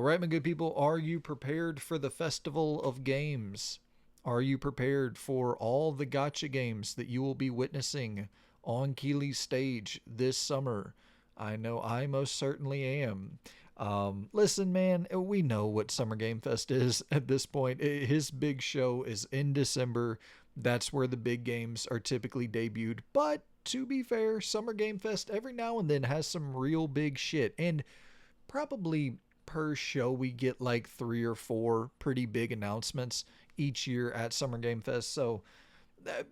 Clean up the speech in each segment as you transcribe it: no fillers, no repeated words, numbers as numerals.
right, my good people, are you prepared for the Festival of Games? Are you prepared for all the gotcha games that you will be witnessing on Keeley's stage this summer? I know I most certainly am. Listen, man, we know what Summer Game Fest is at this point. His big show is in December. That's where the big games are typically debuted. But to be fair, Summer Game Fest every now and then has some real big shit. And probably per show we get like 3 or 4 pretty big announcements each year at Summer Game Fest. So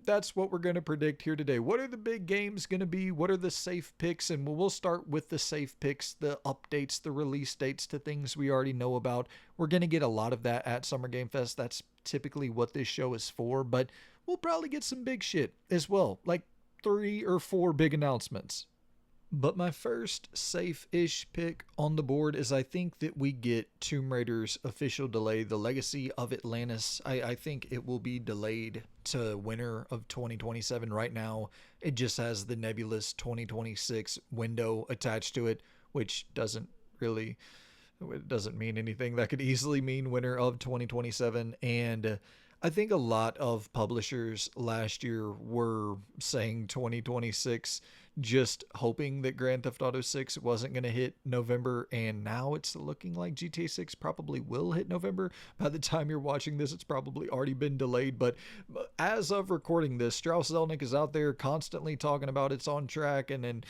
that's what we're going to predict here today. What are the big games going to be? What are the safe picks? And we'll start with the safe picks, the updates, the release dates to things we already know about. We're going to get a lot of that at Summer Game Fest. That's typically what this show is for, but we'll probably get some big shit as well, like 3 or 4 big announcements. But my first safe ish pick on the board is I think that we get Tomb Raider's official delay, The Legacy of Atlantis. I think it will be delayed to winter of 2027. Right now, it just has the nebulous 2026 window attached to it, which really it doesn't mean anything. That could easily mean winter of 2027. And I think a lot of publishers last year were saying 2026, just hoping that Grand Theft Auto 6 wasn't going to hit November, and now it's looking like GTA 6 probably will hit November. By the time you're watching this, it's probably already been delayed, but as of recording this, Strauss Zelnick is out there constantly talking about it's on track, and then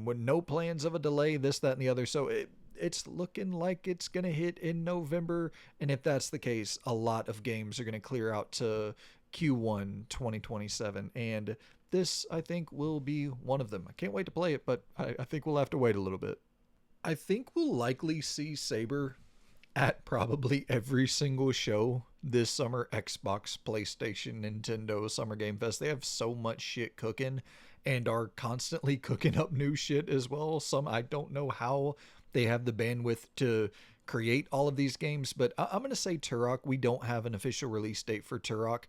with no plans of a delay, this, that, and the other. So it's looking like it's going to hit in November. And if that's the case, a lot of games are going to clear out to Q1 2027. And this, I think, will be one of them. I can't wait to play it, but I think we'll have to wait a little bit. I think we'll likely see Saber at probably every single show this summer. Xbox, PlayStation, Nintendo, Summer Game Fest. They have so much shit cooking and are constantly cooking up new shit as well. I don't know how they have the bandwidth to create all of these games, but I'm going to say Turok. We don't have an official release date for Turok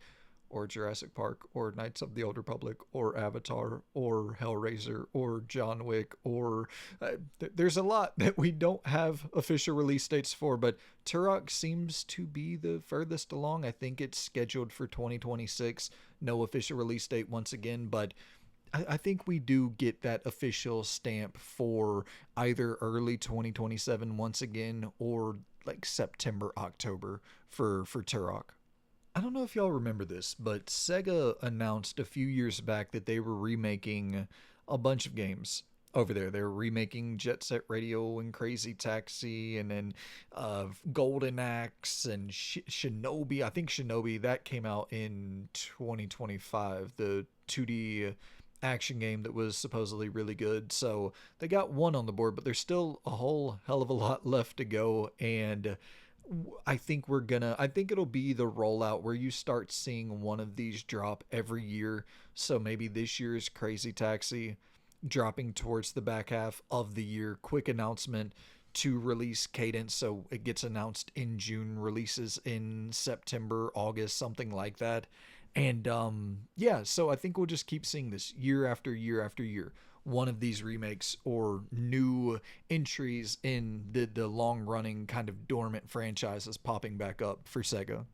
or Jurassic Park or Knights of the Old Republic or Avatar or Hellraiser or John Wick or there's a lot that we don't have official release dates for, but Turok seems to be the furthest along. I think it's scheduled for 2026. No official release date once again, but I think we do get that official stamp for either early 2027 once again or like September, October for Turok. I don't know if y'all remember this, but Sega announced a few years back that they were remaking a bunch of games over there. They were remaking Jet Set Radio and Crazy Taxi, and then Golden Axe and Shinobi. I think Shinobi, that came out in 2025, the 2D action game that was supposedly really good. So they got one on the board, but there's still a whole hell of a lot left to go. And I think I think it'll be the rollout where you start seeing one of these drop every year. So maybe this year's Crazy Taxi dropping towards the back half of the year. Quick announcement to release cadence. So it gets announced in June, releases in September, August, something like that. And yeah, so I think we'll just keep seeing this year after year after year. One of these remakes or new entries in the long running kind of dormant franchises popping back up for Sega.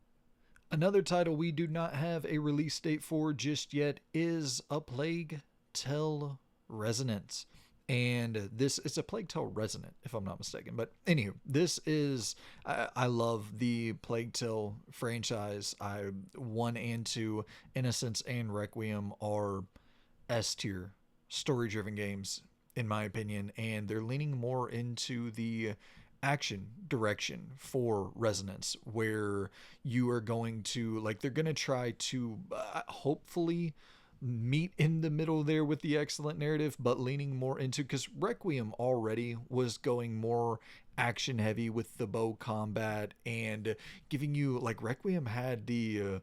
Another title we do not have a release date for just yet is A Plague Tale Resonance. And this is A Plague Tale Resonant, if I'm not mistaken. But anywho, this is, I love the Plague Tale franchise. 1 and 2, Innocence and Requiem are S tier story driven games, in my opinion. And they're leaning more into the action direction for Resonance, where you are going to, like, they're going to try to hopefully meet in the middle there with the excellent narrative, but leaning more into, because Requiem already was going more action heavy with the bow combat and giving you, like, Requiem had the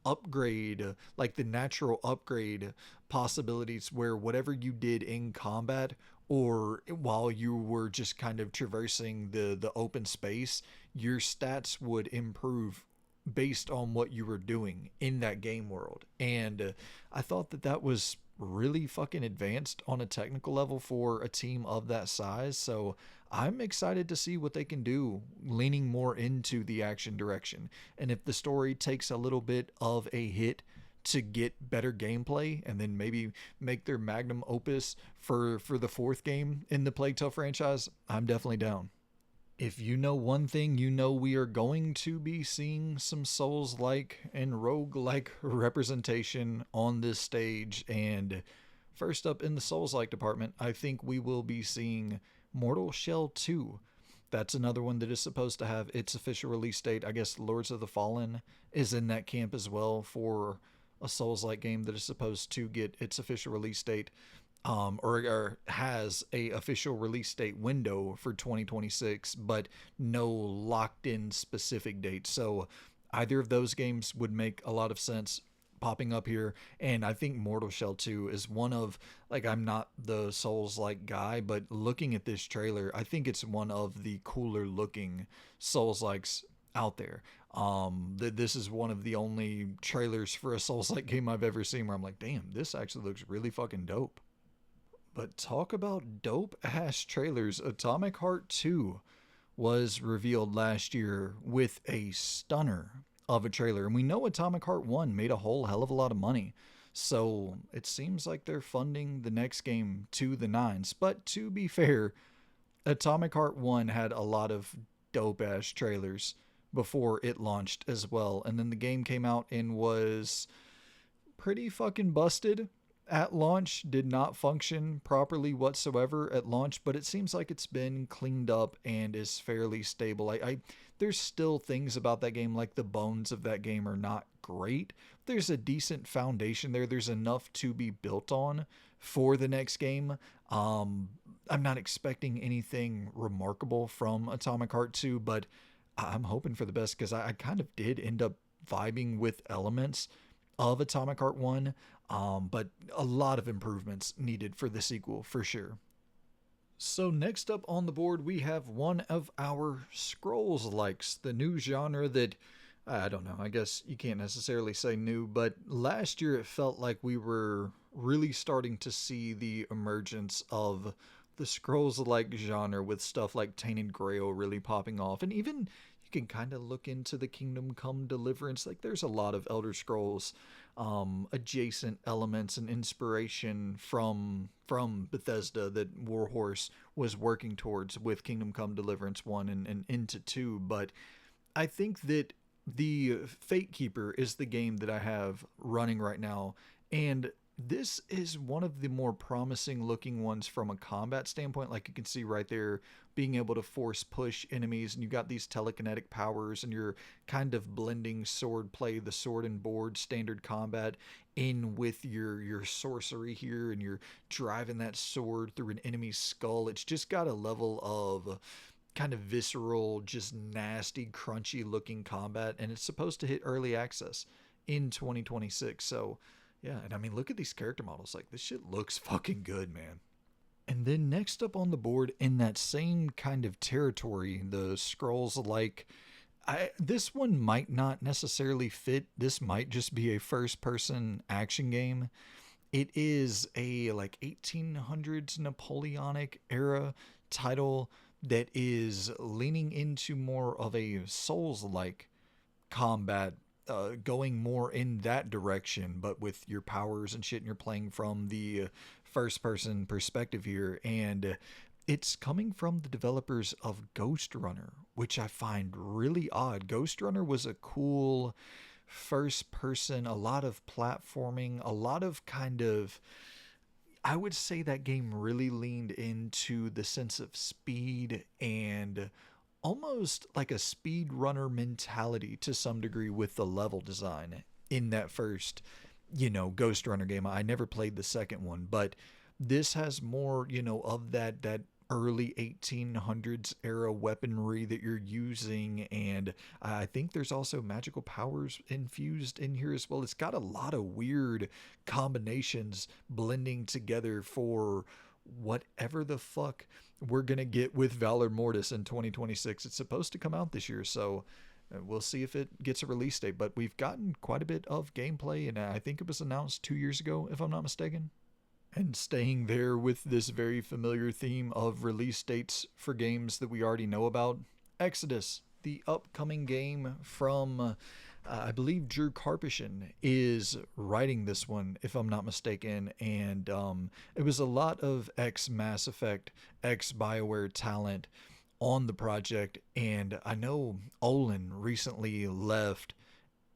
upgrade, like the natural upgrade possibilities where whatever you did in combat or while you were just kind of traversing the open space, your stats would improve based on what you were doing in that game world. And I thought that that was really fucking advanced on a technical level for a team of that size. So I'm excited to see what they can do leaning more into the action direction. And if the story takes a little bit of a hit to get better gameplay and then maybe make their magnum opus for the fourth game in the Plague Tale franchise, I'm definitely down. If you know one thing, you know we are going to be seeing some Souls like and rogue like representation on this stage. And first up in the Souls like department, I think we will be seeing Mortal Shell 2. That's another one that is supposed to have its official release date. I guess Lords of the Fallen is in that camp as well for a Souls like game that is supposed to get its official release date, or has a official release date window for 2026, but no locked in specific date. So either of those games would make a lot of sense popping up here. And I think Mortal Shell 2 is one of, like, I'm not the Souls like guy, but looking at this trailer, I think it's one of the cooler looking Souls likes out there. This is one of the only trailers for a Souls like game I've ever seen where I'm like, damn, this actually looks really fucking dope. But talk about dope ass trailers. Atomic Heart 2 was revealed last year with a stunner of a trailer. And we know Atomic Heart 1 made a whole hell of a lot of money. So it seems like they're funding the next game to the nines. But to be fair, Atomic Heart 1 had a lot of dope ass trailers before it launched as well. And then the game came out and was pretty fucking busted at launch, did not function properly whatsoever at launch, but it seems like it's been cleaned up and is fairly stable. I there's still things about that game, like the bones of that game are not great. There's a decent foundation there. There's enough to be built on for the next game. I'm not expecting anything remarkable from Atomic Heart 2, but I'm hoping for the best because I kind of did end up vibing with elements of Atomic Heart 1, but a lot of improvements needed for the sequel for sure. So next up on the board, we have one of our Scrolls likes, the new genre that, I don't know, I guess you can't necessarily say new, but last year it felt like we were really starting to see the emergence of the Scrolls like genre with stuff like Tainted Grail really popping off. And even you can kind of look into the Kingdom Come Deliverance. Like there's a lot of Elder Scrolls adjacent elements and inspiration from Bethesda that Warhorse was working towards with Kingdom Come Deliverance 1 and into 2. But I think that the Fate Keeper is the game that I have running right now, and this is one of the more promising looking ones from a combat standpoint. Like you can see right there, being able to force push enemies, and you got these telekinetic powers, and you're kind of blending sword play, the sword and board standard combat, in with your sorcery here, and you're driving that sword through an enemy's skull. It's just got a level of kind of visceral, just nasty, crunchy looking combat, and it's supposed to hit early access in 2026. So yeah, and I mean, look at these character models. Like, this shit looks fucking good, man. And then next up on the board in that same kind of territory, the Scrolls like, this one might not necessarily fit. This might just be a first-person action game. It is a like 1800s Napoleonic era title that is leaning into more of a Souls-like combat, going more in that direction, but with your powers and shit, and you're playing from the first person perspective here. And it's coming from the developers of Ghost Runner, which I find really odd. Ghost Runner was a cool first person, a lot of platforming, a lot of kind of, I would say that game really leaned into the sense of speed and almost like a speedrunner mentality to some degree with the level design in that first, Ghost Runner game. I never played the second one, but this has more, of that early 1800s era weaponry that you're using, and I think there's also magical powers infused in here as well. It's got a lot of weird combinations blending together for whatever the fuck we're gonna get with Valor Mortis in 2026. It's supposed to come out this year, so We'll see if it gets a release date, but we've gotten quite a bit of gameplay, and I think it was announced 2 years ago, if I'm not mistaken. And staying there with this very familiar theme of release dates for games that we already know about, Exodus, the upcoming game from, I believe Drew Karpyshyn is writing this one, if I'm not mistaken. And it was a lot of ex Mass Effect, ex BioWare talent on the project. And I know Olin recently left.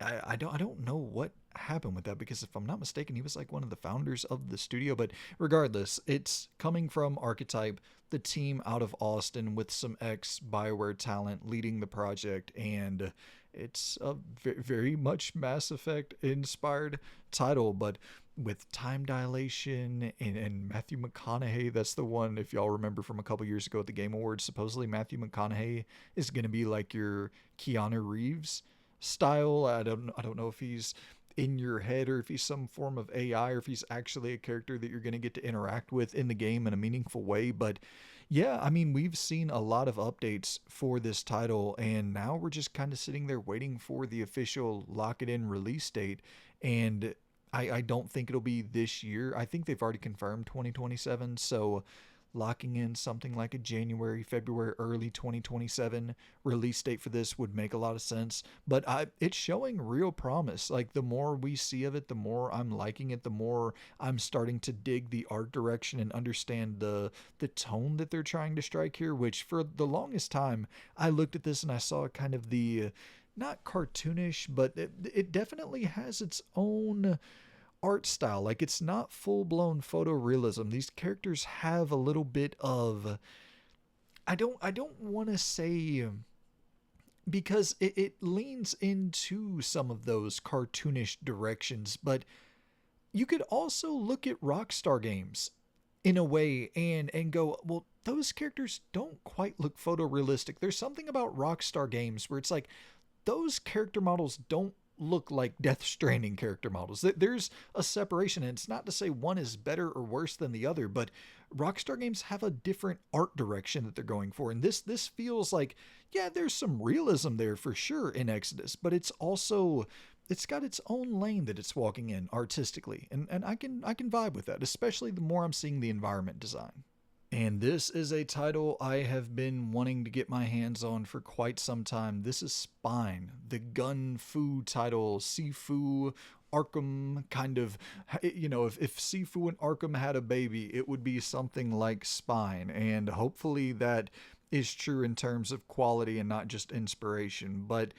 I don't know what happened with that, because if I'm not mistaken, he was like one of the founders of the studio. But regardless, it's coming from Archetype, the team out of Austin, with some ex BioWare talent leading the project, and it's a very much Mass Effect inspired title, but with time dilation and Matthew McConaughey. That's the one, if y'all remember from a couple years ago at the Game Awards, supposedly Matthew McConaughey is going to be like your Keanu Reeves style. I don't know if he's in your head or if he's some form of AI or if he's actually a character that you're going to get to interact with in the game in a meaningful way. But yeah, I mean, we've seen a lot of updates for this title, and now we're just kind of sitting there waiting for the official lock it in release date. And I don't think it'll be this year. I think they've already confirmed 2027. So locking in something like a January, February, early 2027 release date for this would make a lot of sense. But it's showing real promise. Like, the more we see of it, the more I'm liking it, the more I'm starting to dig the art direction and understand the tone that they're trying to strike here, which for the longest time, I looked at this and I saw kind of the, not cartoonish, but it definitely has its own art style. Like, it's not full blown photorealism. These characters have a little bit of, I don't want to say, because it leans into some of those cartoonish directions, but you could also look at Rockstar games in a way and go, well, those characters don't quite look photorealistic. There's something about Rockstar games where it's like, those character models don't look like Death Stranding character models. There's a separation, and it's not to say one is better or worse than the other, but Rockstar games have a different art direction that they're going for. And this feels like, yeah, there's some realism there for sure in Exodus, but it's got its own lane that it's walking in artistically. And I can vibe with that, especially the more I'm seeing the environment design. And this is a title I have been wanting to get my hands on for quite some time. This is Spine, the Gun Fu title, Sifu, Arkham kind of, if Sifu and Arkham had a baby, it would be something like Spine. And hopefully that is true in terms of quality and not just inspiration. But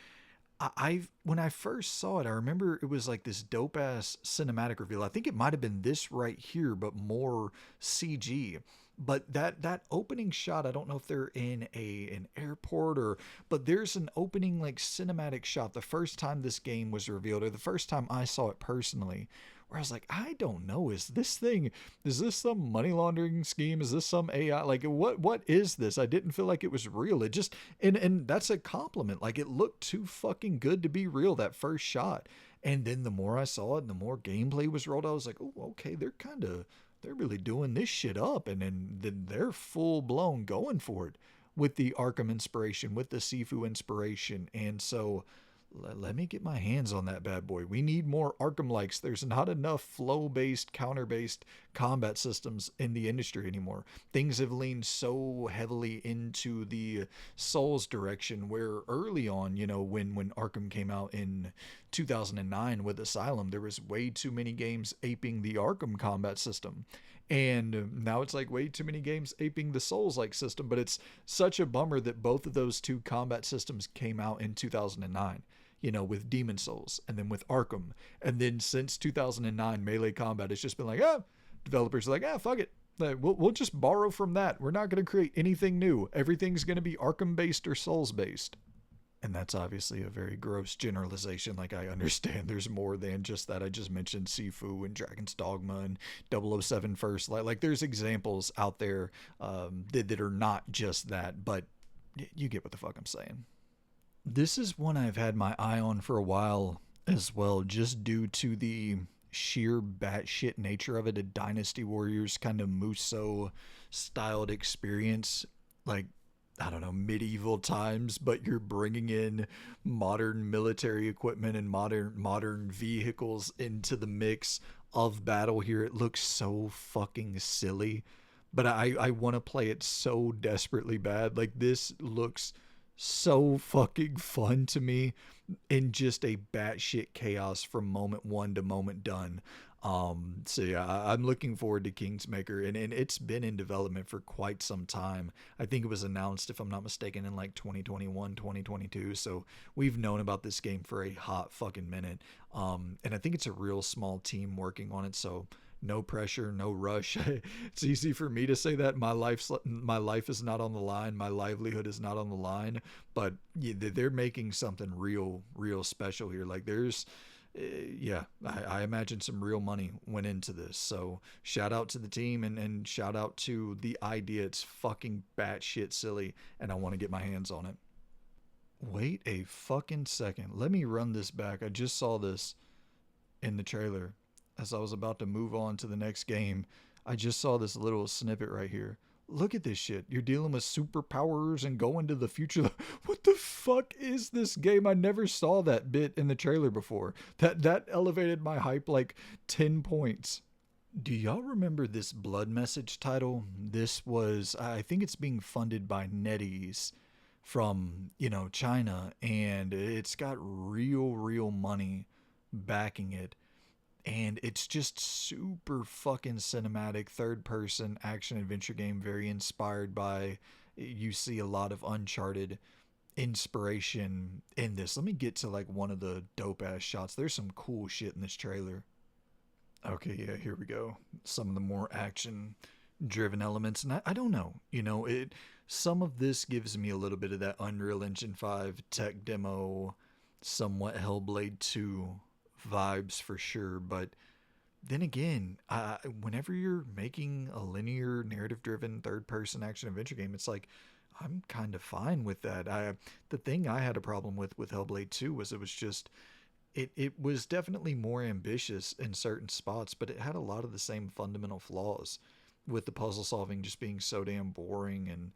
when I first saw it, I remember it was like this dope ass cinematic reveal. I think it might have been this right here, but more CG. But that opening shot, I don't know if they're in an airport but there's an opening like cinematic shot the first time this game was revealed, or the first time I saw it personally, where I was like, I don't know, is this some money laundering scheme? Is this some AI? Like, what is this? I didn't feel like it was real. It just, and that's a compliment. Like, it looked too fucking good to be real, that first shot. And then the more I saw it and the more gameplay was rolled, I was like, oh, okay, they're really doing this shit up. And then they're full blown going for it with the Arkham inspiration, with the Sifu inspiration. And so let me get my hands on that bad boy. We need more Arkham likes. There's not enough flow based, counter based combat systems in the industry anymore. Things have leaned so heavily into the Souls direction, where early on, when Arkham came out in 2009 with Asylum, there was way too many games aping the Arkham combat system. And now it's like way too many games aping the Souls-like system, but it's such a bummer that both of those two combat systems came out in 2009, with Demon Souls and then with Arkham. And then since 2009, Melee Combat has just been like, developers are like, fuck it. We'll just borrow from that. We're not going to create anything new. Everything's going to be Arkham-based or Souls-based. And that's obviously a very gross generalization. Like, I understand there's more than just that. I just mentioned Sifu and Dragon's Dogma and 007 First Light. Like, there's examples out there that are not just that, but you get what the fuck I'm saying. This is one I've had my eye on for a while as well, just due to the sheer batshit nature of it, a Dynasty Warriors kind of Muso styled experience. Like, I don't know, medieval times, but you're bringing in modern military equipment and modern vehicles into the mix of battle here. It looks so fucking silly, but I want to play it so desperately bad. Like, this looks so fucking fun to me in just a batshit chaos from moment one to moment done. So yeah, I'm looking forward to Kingsmaker, and it's been in development for quite some time. I think it was announced, if I'm not mistaken, in like 2021, 2022. So we've known about this game for a hot fucking minute. And I think it's a real small team working on it. So no pressure, no rush. It's easy for me to say that my life is not on the line, my livelihood is not on the line, but yeah, they're making something real special here. Like, there's yeah, I imagine some real money went into this. So shout out to the team, and shout out to the idea. It's fucking batshit silly, and I want to get my hands on it. Wait a fucking second. Let me run this back. I just saw this in the trailer as I was about to move on to the next game. I just saw this little snippet right here. Look at this shit. You're dealing with superpowers and going to the future. What the fuck is this game? I never saw that bit in the trailer before. That elevated my hype like 10 points. Do y'all remember this Blood Message title? This was, I think it's being funded by NetEase from, China, and it's got real money backing it, and it's just super fucking cinematic, third person action adventure game, very inspired by, you see a lot of Uncharted inspiration in this. Let me get to like one of the dope ass shots. There's some cool shit in this trailer. Okay, yeah, here we go. Some of the more action driven elements, and I don't know, it, some of this gives me a little bit of that Unreal Engine 5 tech demo, somewhat Hellblade 2 vibes for sure. But then again, whenever you're making a linear narrative driven third person action adventure game, it's like, I'm kind of fine with that. The thing I had a problem with Hellblade 2 was, it was just, it was definitely more ambitious in certain spots, but it had a lot of the same fundamental flaws, with the puzzle solving just being so damn boring. And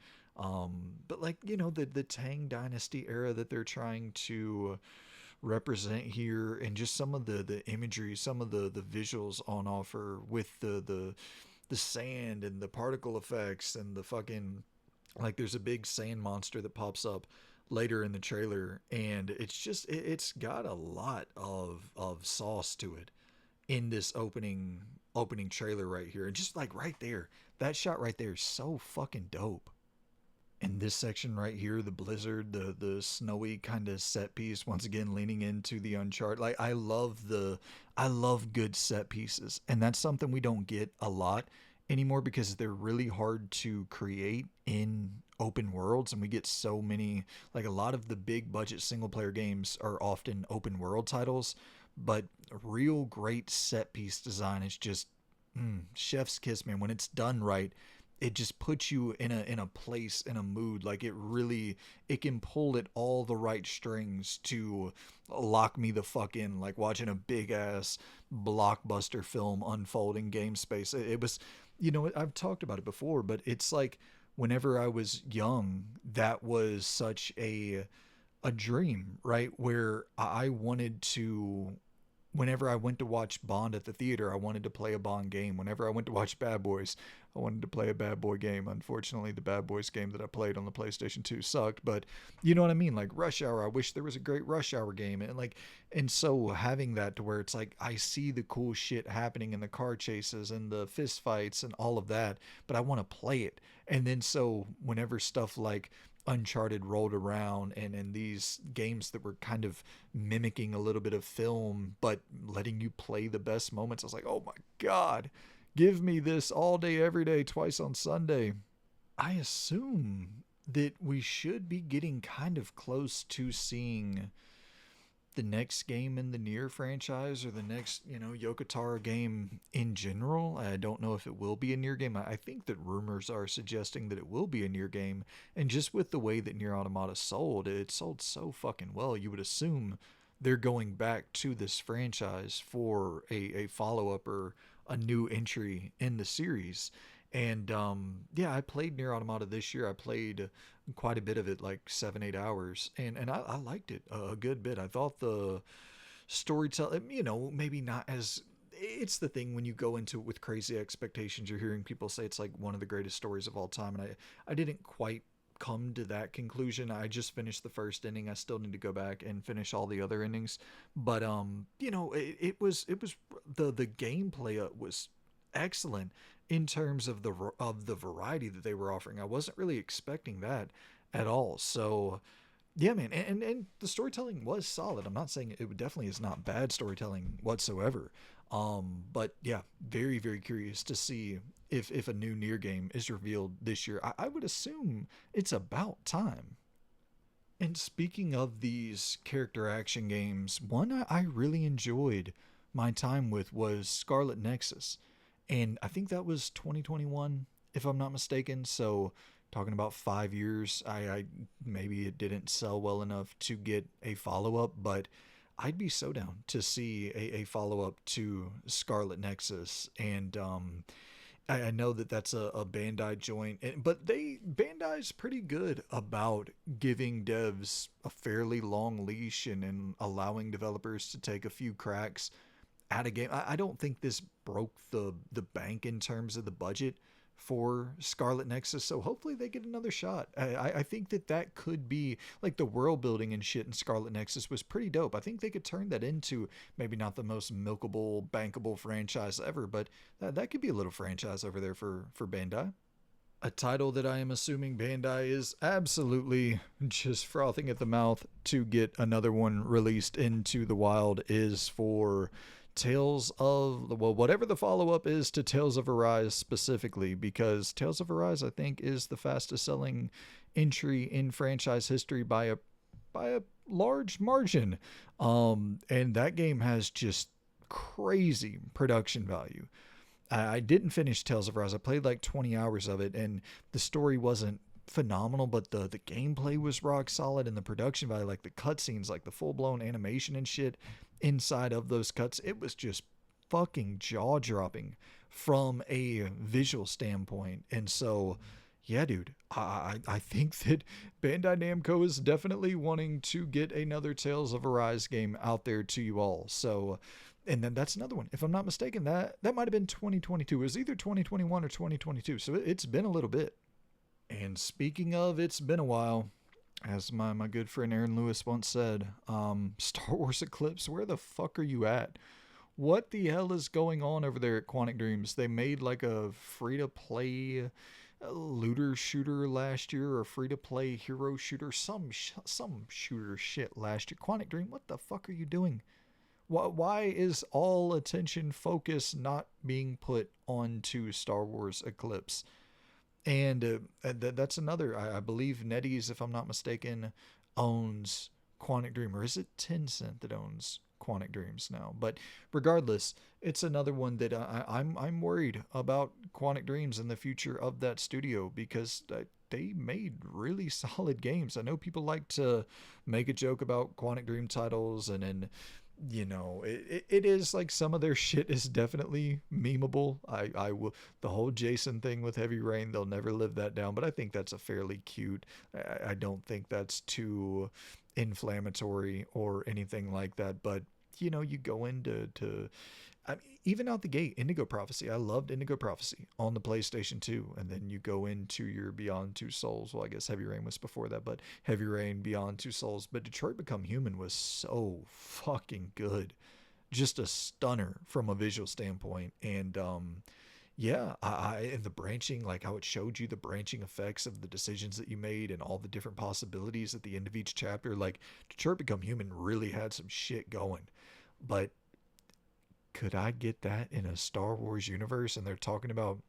but like, the Tang Dynasty era that they're trying to represent here, and just some of the imagery, some of the visuals on offer, with the sand and the particle effects and the fucking, like, there's a big sand monster that pops up later in the trailer, and it's just, it's got a lot of sauce to it in this opening trailer right here. And just like right there, that shot right there is so fucking dope. In this section right here, the blizzard, the snowy kind of set piece, once again leaning into the Uncharted. Like, I love good set pieces, and that's something we don't get a lot anymore, because they're really hard to create in open worlds, and we get so many, like, a lot of the big budget single player games are often open world titles, but real great set piece design is just, chef's kiss, man. When it's done right, it just puts you in a place, in a mood. Like, it can pull at all the right strings to lock me the fuck in, like watching a big ass blockbuster film unfold in game space. It was, I've talked about it before, but it's like, whenever I was young, that was such a dream, right? Where I wanted to, whenever I went to watch Bond at the theater, I wanted to play a Bond game. Whenever I went to watch Bad Boys, I wanted to play a Bad Boy game. Unfortunately, the Bad Boys game that I played on the PlayStation 2 sucked, but you know what I mean? Like Rush Hour, I wish there was a great Rush Hour game. And so having that to where it's like, I see the cool shit happening in the car chases and the fist fights and all of that, but I want to play it. And then so whenever stuff like Uncharted rolled around, and these games that were kind of mimicking a little bit of film but letting you play the best moments, I was like, oh my god, give me this all day, every day, twice on Sunday. I assume that we should be getting kind of close to seeing the next game in the Nier franchise, or the next, Yoko Taro game in general. I don't know if it will be a Nier game. I think that rumors are suggesting that it will be a Nier game. And just with the way that Nier Automata sold, it sold so fucking well, you would assume they're going back to this franchise for a follow-up or a new entry in the series. And yeah, I played Nier Automata this year. I played quite a bit of it, like 7 8 hours, and I liked it a good bit. I thought the storytelling, maybe not as, it's the thing when you go into it with crazy expectations. You're hearing people say it's like one of the greatest stories of all time, and I didn't quite come to that conclusion. I just finished the first ending. I still need to go back and finish all the other endings. But it was the gameplay was excellent in terms of the variety that they were offering. I wasn't really expecting that at all. So yeah, man, and the storytelling was solid. I'm not saying it definitely is not bad storytelling whatsoever. But yeah, very very curious to see if a new Nier game is revealed this year. I would assume it's about time. And speaking of these character action games, one I really enjoyed my time with was Scarlet Nexus. And I think that was 2021, if I'm not mistaken. So, talking about 5 years, I maybe it didn't sell well enough to get a follow up, but I'd be so down to see a follow up to Scarlet Nexus. And I know that that's a Bandai joint, but Bandai's pretty good about giving devs a fairly long leash and allowing developers to take a few cracks at a game. I don't think this broke the bank in terms of the budget for Scarlet Nexus, so hopefully they get another shot. I think that could be like the world building and shit in Scarlet Nexus was pretty dope. I think they could turn that into maybe not the most milkable, bankable franchise ever, but that could be a little franchise over there for Bandai. A title that I am assuming Bandai is absolutely just frothing at the mouth to get another one released into the wild is for Tales of, well, whatever the follow up is to Tales of Arise specifically, because Tales of Arise I think is the fastest selling entry in franchise history by a large margin. And that game has just crazy production value. I didn't finish Tales of Rise. I played like 20 hours of it, and the story wasn't phenomenal, but the gameplay was rock solid, and the production value, like the cutscenes, like the full blown animation and shit inside of those cuts, it was just fucking jaw dropping from a visual standpoint. And so, yeah, dude, I think that Bandai Namco is definitely wanting to get another Tales of Arise game out there to you all. So, and then that's another one. If I'm not mistaken, that might have been 2022. It was either 2021 or 2022. So it's been a little bit. And speaking of, it's been a while. As my good friend Aaron Lewis once said, Star Wars Eclipse, where the fuck are you at? What the hell is going on over there at Quantic Dreams? They made like a free to play looter shooter last year, or free to play hero shooter, some shooter shit last year. Quantic Dream, what the fuck are you doing? Why is all attention focus not being put onto Star Wars Eclipse? And that's another. I believe NetEase, if I'm not mistaken, owns Quantic Dream, or is it Tencent that owns Quantic Dreams now? But regardless, it's another one that I'm worried about Quantic Dreams and the future of that studio, because they made really solid games. I know people like to make a joke about Quantic Dream titles, and then it is like some of their shit is definitely memeable. I will, the whole Jason thing with Heavy Rain, they'll never live that down, but I think that's a fairly cute. I don't think that's too inflammatory or anything like that. But you go into even out the gate, Indigo Prophecy. I loved Indigo Prophecy on the PlayStation 2, and then you go into your Beyond Two Souls. Well, I guess Heavy Rain was before that, but Heavy Rain, Beyond Two Souls. But Detroit Become Human was so fucking good, just a stunner from a visual standpoint. And yeah, and the branching, like how it showed you the branching effects of the decisions that you made and all the different possibilities at the end of each chapter. Like Detroit Become Human really had some shit going, but could I get that in a Star Wars universe? And they're talking about,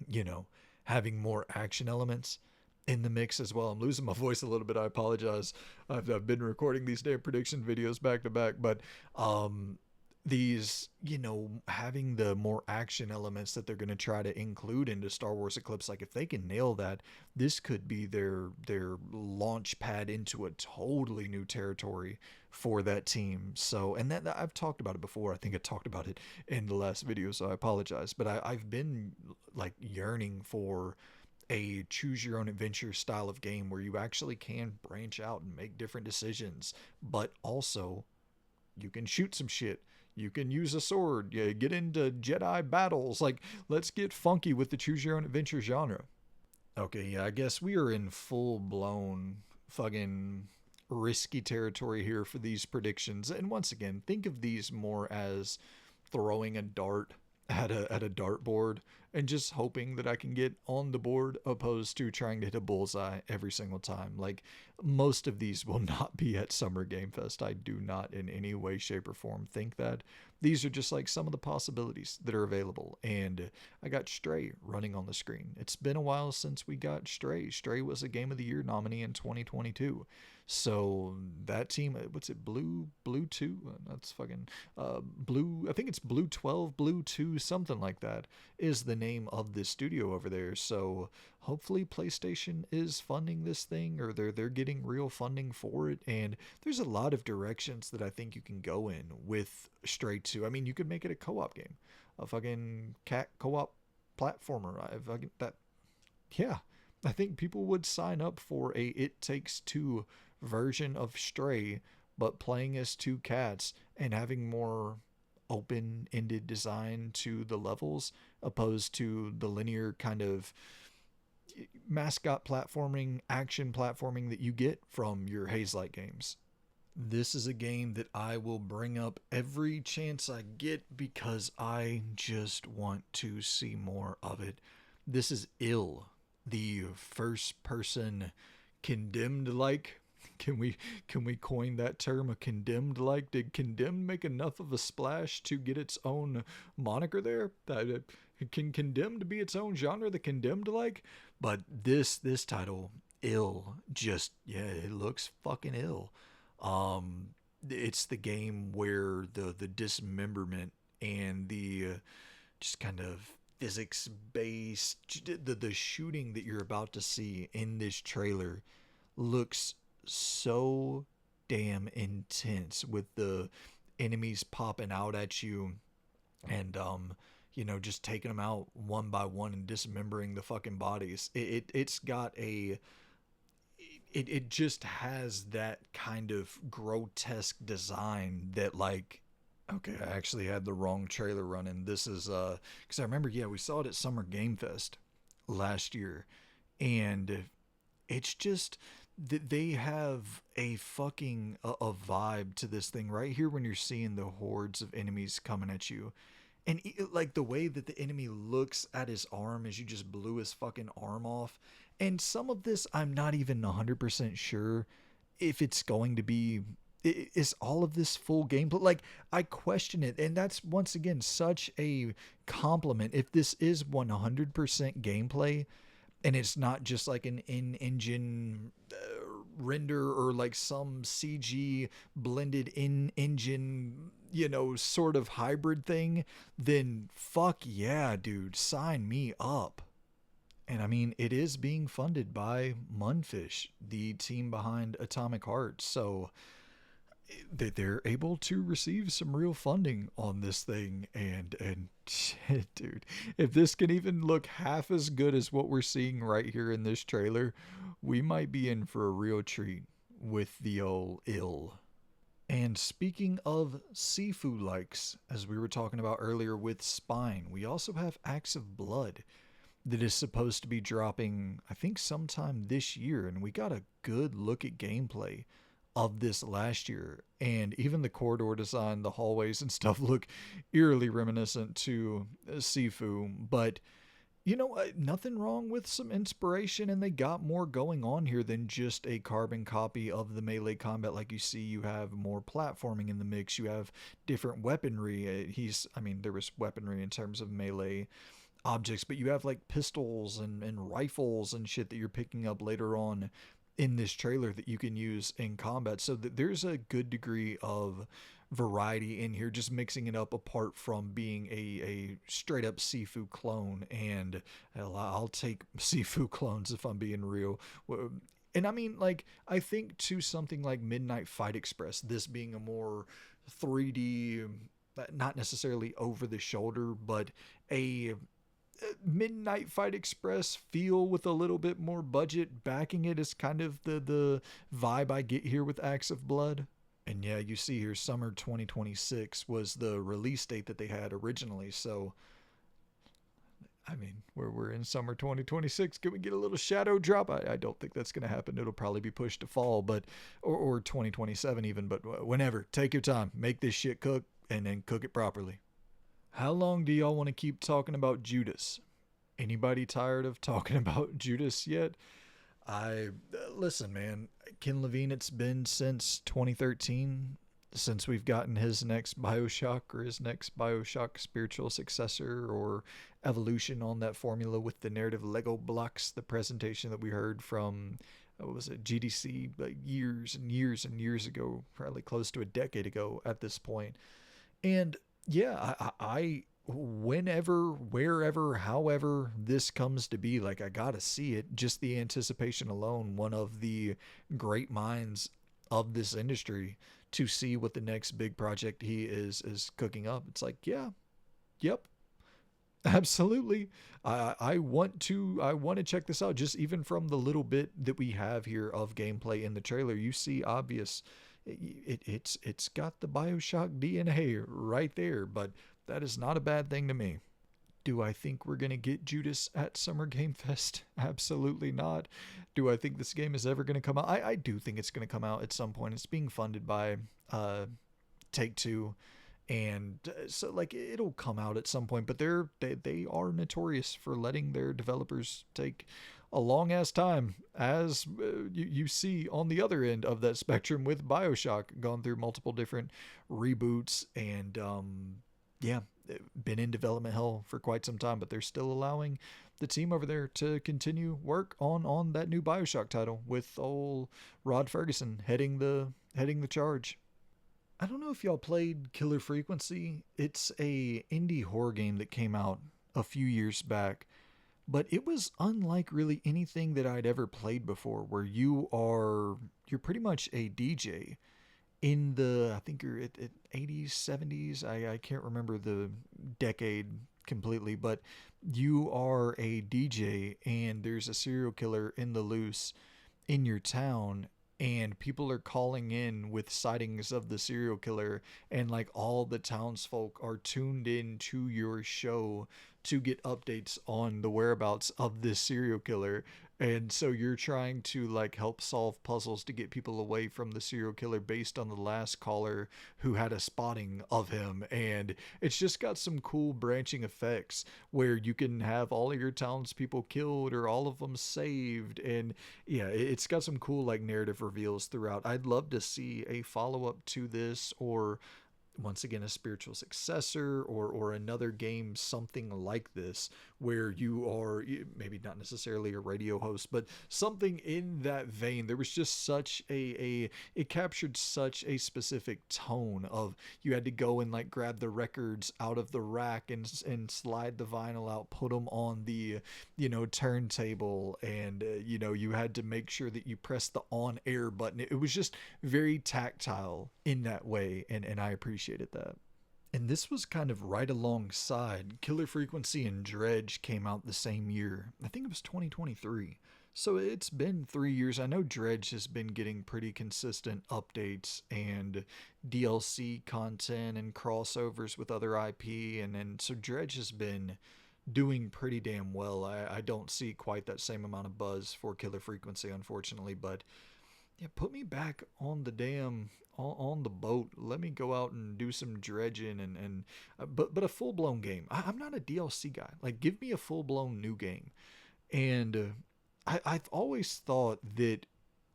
you know, having more action elements in the mix as well. I'm losing my voice a little bit. I apologize. I've been recording these damn prediction videos back to back, but these, having the more action elements that they're going to try to include into Star Wars Eclipse, like if they can nail that, this could be their launch pad into a totally new territory for that team. So, and that I've talked about it before. I think I talked about it in the last video, so I apologize. But I've been like yearning for a choose your own adventure style of game where you actually can branch out and make different decisions, but also you can shoot some shit. You can use a sword. You get into Jedi battles. Like, let's get funky with the choose your own adventure genre. Okay, yeah, I guess we are in full blown fucking risky territory here for these predictions. And once again, think of these more as throwing a dart at a dartboard and just hoping that I can get on the board opposed to trying to hit a bullseye every single time. Like most of these will not be at Summer Game Fest. I do not in any way, shape, or form think that. These are just like some of the possibilities that are available. And I got Stray running on the screen. It's been a while since we got Stray. Stray was a Game of the Year nominee in 2022. So that team, what's it, Blue 2? That's fucking Blue, I think it's Blue 12, Blue 2, something like that is the name of this studio over there. So hopefully PlayStation is funding this thing, or they're getting real funding for it. And there's a lot of directions that I think you can go in with Stray 2. I mean, you could make it a co-op game, a fucking cat co-op platformer. I fucking that yeah. I think people would sign up for a It Takes Two version of Stray, but playing as two cats and having more open-ended design to the levels opposed to the linear kind of mascot platforming, action platforming that you get from your Hazelight games. This is a game that I will bring up every chance I get because I just want to see more of it. This is Ill, the first person condemned like. Can we coin that term, a condemned like? Did condemned make enough of a splash to get its own moniker there? Can condemned be its own genre, the condemned like? But this title, Ill, just yeah, it looks fucking ill. It's the game where the dismemberment and the just kind of physics based the shooting that you're about to see in this trailer looks so damn intense, with the enemies popping out at you and just taking them out one by one and dismembering the fucking bodies. It's got a it just has that kind of grotesque design that, like, okay, I actually had the wrong trailer running. This is because I remember, yeah, we saw it at Summer Game Fest last year, and it's just that they have a fucking a vibe to this thing right here when you're seeing the hordes of enemies coming at you. And like the way that the enemy looks at his arm as you just blew his fucking arm off. And some of this, I'm not even 100% sure if it's going to be. Is all of this full gameplay? Like, I question it. And that's, once again, such a compliment. If this is 100% gameplay, and it's not just like an in-engine render or like some CG blended in-engine, sort of hybrid thing, then fuck yeah, dude, sign me up. And I mean, it is being funded by Munfish, the team behind Atomic Heart, so they're able to receive some real funding on this thing. And shit, dude, if this can even look half as good as what we're seeing right here in this trailer, we might be in for a real treat with the old Ill. And speaking of Sifu likes, as we were talking about earlier with Spine, we also have Acts of Blood that is supposed to be dropping, I think, sometime this year. And we got a good look at gameplay of this last year. And even the corridor design, the hallways and stuff look eerily reminiscent to Sifu. But nothing wrong with some inspiration, and they got more going on here than just a carbon copy of the melee combat. Like you see, you have more platforming in the mix, you have different weaponry. There was weaponry in terms of melee objects, but you have like pistols and rifles and shit that you're picking up later on in this trailer that you can use in combat, so that there's a good degree of variety in here, just mixing it up apart from being a straight up Sifu clone. And hell, I'll take Sifu clones if I'm being real. And I mean, like, I think to something like Midnight Fight Express, this being a more 3D, not necessarily over the shoulder, but a Midnight Fight Express feel with a little bit more budget backing it is kind of the vibe I get here with Acts of Blood. And yeah, you see here, summer 2026 was the release date that they had originally. So, I mean, we're in summer 2026. Can we get a little shadow drop? I don't think that's going to happen. It'll probably be pushed to fall, but or 2027 even. But whenever, take your time, make this shit cook, and then cook it properly. How long do y'all want to keep talking about Judas? Anybody tired of talking about Judas yet? I listen, man. Ken Levine, it's been since 2013 since we've gotten his next BioShock, or his next BioShock spiritual successor or evolution on that formula with the narrative Lego blocks. The presentation that we heard from, what was it, GDC, years and years and years ago, probably close to a decade ago at this point. And yeah, I whenever, wherever, however this comes to be, like, I gotta see it. Just the anticipation alone, one of the great minds of this industry, to see what the next big project he is cooking up. It's like, yeah, yep, absolutely. I want to check this out. Just even from the little bit that we have here of gameplay in the trailer, you see obvious. It's got the BioShock DNA right there, but that is not a bad thing to me. Do I think we're going to get Judas at Summer Game Fest? Absolutely not. Do I think this game is ever going to come out? I do think it's going to come out at some point. It's being funded by Take-Two. And so, like, it'll come out at some point, but they are notorious for letting their developers take a long ass time, as you see on the other end of that spectrum with BioShock, gone through multiple different reboots, and yeah, been in development hell for quite some time, but they're still allowing the team over there to continue work on that new BioShock title, with old Rod Ferguson heading the charge. I don't know if y'all played Killer Frequency. It's a indie horror game that came out a few years back, but it was unlike really anything that I'd ever played before, where you're pretty much a DJ in the, I think you're at 80s, 70s. I can't remember the decade completely, but you are a DJ and there's a serial killer in the loose in your town, and people are calling in with sightings of the serial killer, and like all the townsfolk are tuned in to your show to get updates on the whereabouts of this serial killer. And so you're trying to like help solve puzzles to get people away from the serial killer based on the last caller who had a spotting of him. And it's just got some cool branching effects where you can have all of your townspeople killed or all of them saved. And yeah, it's got some cool like narrative reveals throughout. I'd love to see a follow-up to this, or once again a spiritual successor, or another game something like this, where you are maybe not necessarily a radio host, but something in that vein. There was just such it captured such a specific tone of, you had to go and like grab the records out of the rack and slide the vinyl out, put them on the turntable, and you had to make sure that you pressed the on air button. It was just very tactile in that way, and I appreciated that. And this was kind of right alongside Killer Frequency and Dredge came out the same year. I think it was 2023. So it's been 3 years. I know Dredge has been getting pretty consistent updates and DLC content and crossovers with other IP. And so Dredge has been doing pretty damn well. I don't see quite that same amount of buzz for Killer Frequency, unfortunately. But yeah, put me back on the damn on the boat. Let me go out and do some dredging and but a full blown game. I'm not a DLC guy. Like, give me a full blown new game. And I've always thought that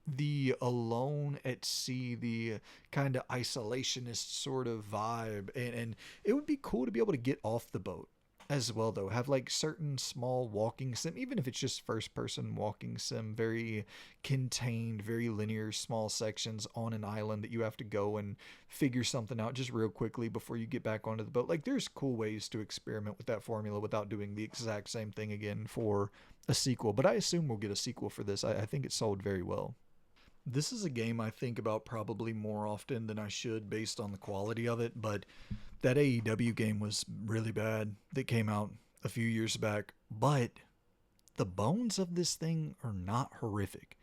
the alone at sea, the kind of isolationist sort of vibe, and it would be cool to be able to get off the boat as well though. Have like certain small walking sim, even if it's just first person walking sim, very contained, very linear small sections on an island that you have to go and figure something out just real quickly before you get back onto the boat. Like there's cool ways to experiment with that formula without doing the exact same thing again for a sequel. But I assume we'll get a sequel for this. I think it sold very well. This is a game I think about probably more often than I should based on the quality of it, but that AEW game was really bad that came out a few years back, but the bones of this thing are not horrific.